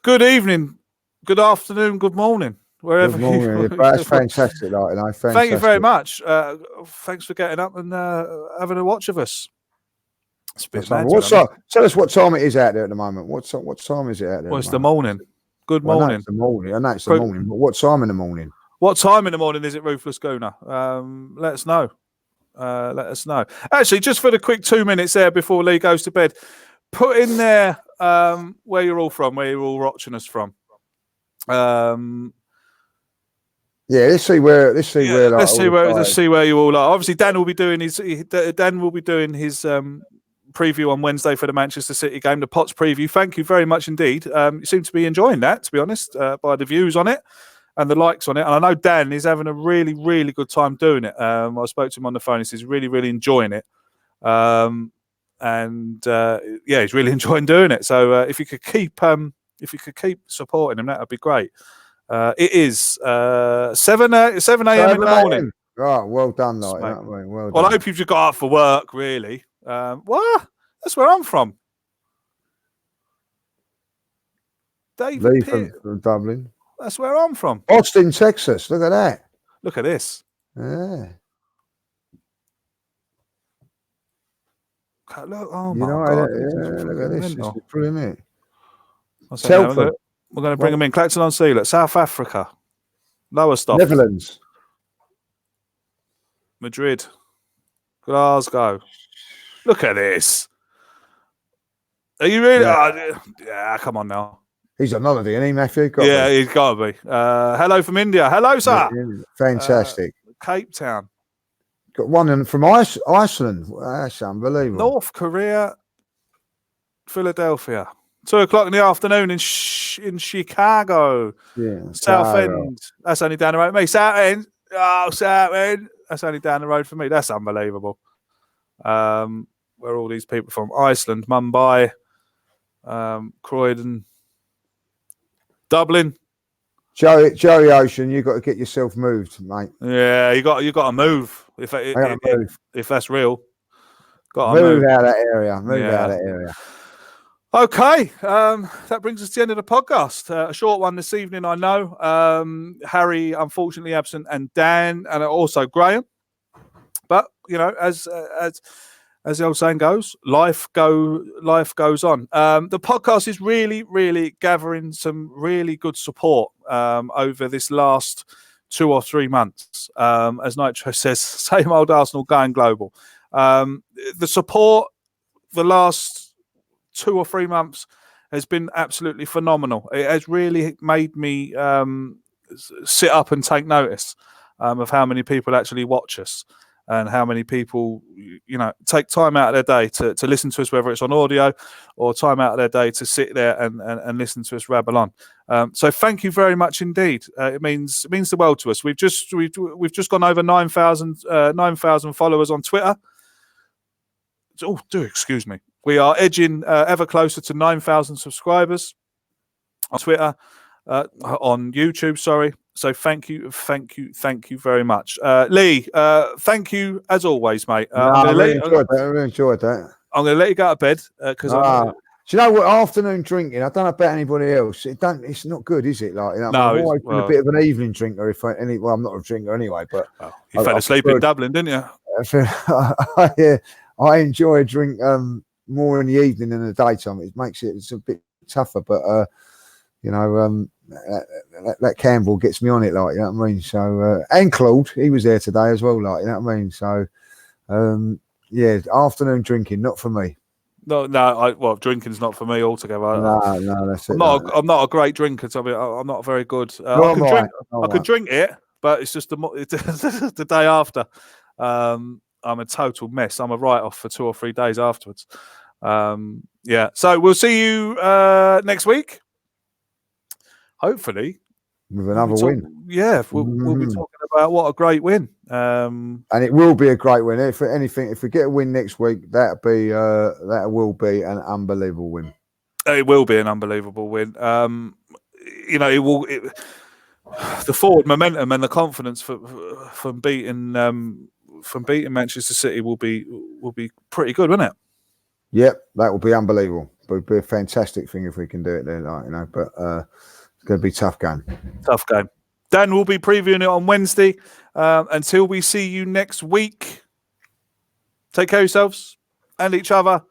Good evening. Good afternoon, good morning, wherever. Good morning. That's fantastic, fantastic. Thank you very much. Thanks for getting up and having a watch of us. It's a bit mad. Tell us what time it is out there at the moment. What time is it out there? Well, it's the morning. Good morning. I know it's the morning. But what time in the morning? What time in the morning is it, Ruthless Gooner? Let us know. Actually, just for the quick 2 minutes there before Lee goes to bed, put in there where you're all from, where you're all watching us from. Let's see where you all are. Obviously, Dan will be doing his preview on Wednesday for the Manchester City game, the Pots preview. Thank you very much indeed. You seem to be enjoying that, to be honest, by the views on it and the likes on it. And I know Dan is having a really, really good time doing it. I spoke to him on the phone. He says he's really, really enjoying it. He's really enjoying doing it. So if you could keep supporting him, that would be great. It is 7 a.m. in the morning. Oh, well done, well done. Well, I hope you've just got up for work, really. What? That's where I'm from. Lee from Dublin. That's where I'm from. Austin, Texas. Look at that. Look at this. Yeah. Look, oh You my know, God. look at this. This is brilliant, isn't it? Telford. We're going to bring them in. Clacton on Sea. Look, South Africa. Lowestoft. Netherlands. Madrid. Glasgow. Look at this. Are you really? Yeah, come on now. He's on holiday, isn't he, Matthew? He's got to be. Hello from India. Hello, sir. Fantastic. Cape Town. Got one from Iceland. That's unbelievable. North Korea. Philadelphia. 2:00 in the afternoon in Chicago. Yeah. Southend. That's only down the road for me. Southend. Oh, Southend. That's only down the road for me. That's unbelievable. Where are all these people from? Iceland, Mumbai, Croydon, Dublin. Joey Ocean, you got to get yourself moved, mate. Yeah, you got to move. If that's real, got to move out of that area. Move out of that area. Okay, that brings us to the end of the podcast. A short one this evening, I know. Harry, unfortunately, absent, and Dan, and also Graham. But you know, as the old saying goes, life goes on. The podcast is really gathering some really good support over this last 2 or 3 months. As Nitro says, same old Arsenal going global. The support the last 2 or 3 months has been absolutely phenomenal. It has really made me sit up and take notice of how many people actually watch us and how many people, you know, take time out of their day to listen to us, whether it's on audio or time out of their day to sit there and listen to us rabble on. So thank you very much indeed. It means the world to us. We've just gone over 9,000 followers on Twitter. Oh, excuse me. We are edging ever closer to 9,000 subscribers on Twitter, on YouTube. Sorry. So thank you very much, Lee. Thank you as always, mate. I really enjoyed that. I'm going to let you go to bed because. Do you know what? Afternoon drinking. I don't know about anybody else. It's not good, is it? Like, you know, no, I'm always been a bit of an evening drinker. I'm not a drinker anyway. But you fell asleep in Dublin, didn't you? I enjoy a drink more in the evening than the daytime. It's a bit tougher, but you know, that Campbell gets me on it, like, you know what I mean. So and Claude, he was there today as well, like, you know what I mean. So yeah, afternoon drinking, not for me. No, drinking's not for me altogether. No, that's it. I'm not a great drinker. So I'm not very good. I could drink it, but it's just the day after. I'm a total mess. I'm a write-off for 2 or 3 days afterwards. Yeah. So we'll see you next week. Hopefully. With another win. Yeah. We'll be talking about what a great win. And it will be a great win. If we get a win next week, that will be an unbelievable win. It will be an unbelievable win. You know, the forward momentum and the confidence from beating Manchester City will be pretty good, won't it? Yep, that will be unbelievable. It would be a fantastic thing if we can do it there, like, you know. But it's going to be a tough game. Tough game. Dan will be previewing it on Wednesday. Until we see you next week, take care of yourselves and each other,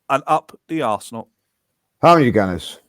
and up the Arsenal. How are you, Gunners?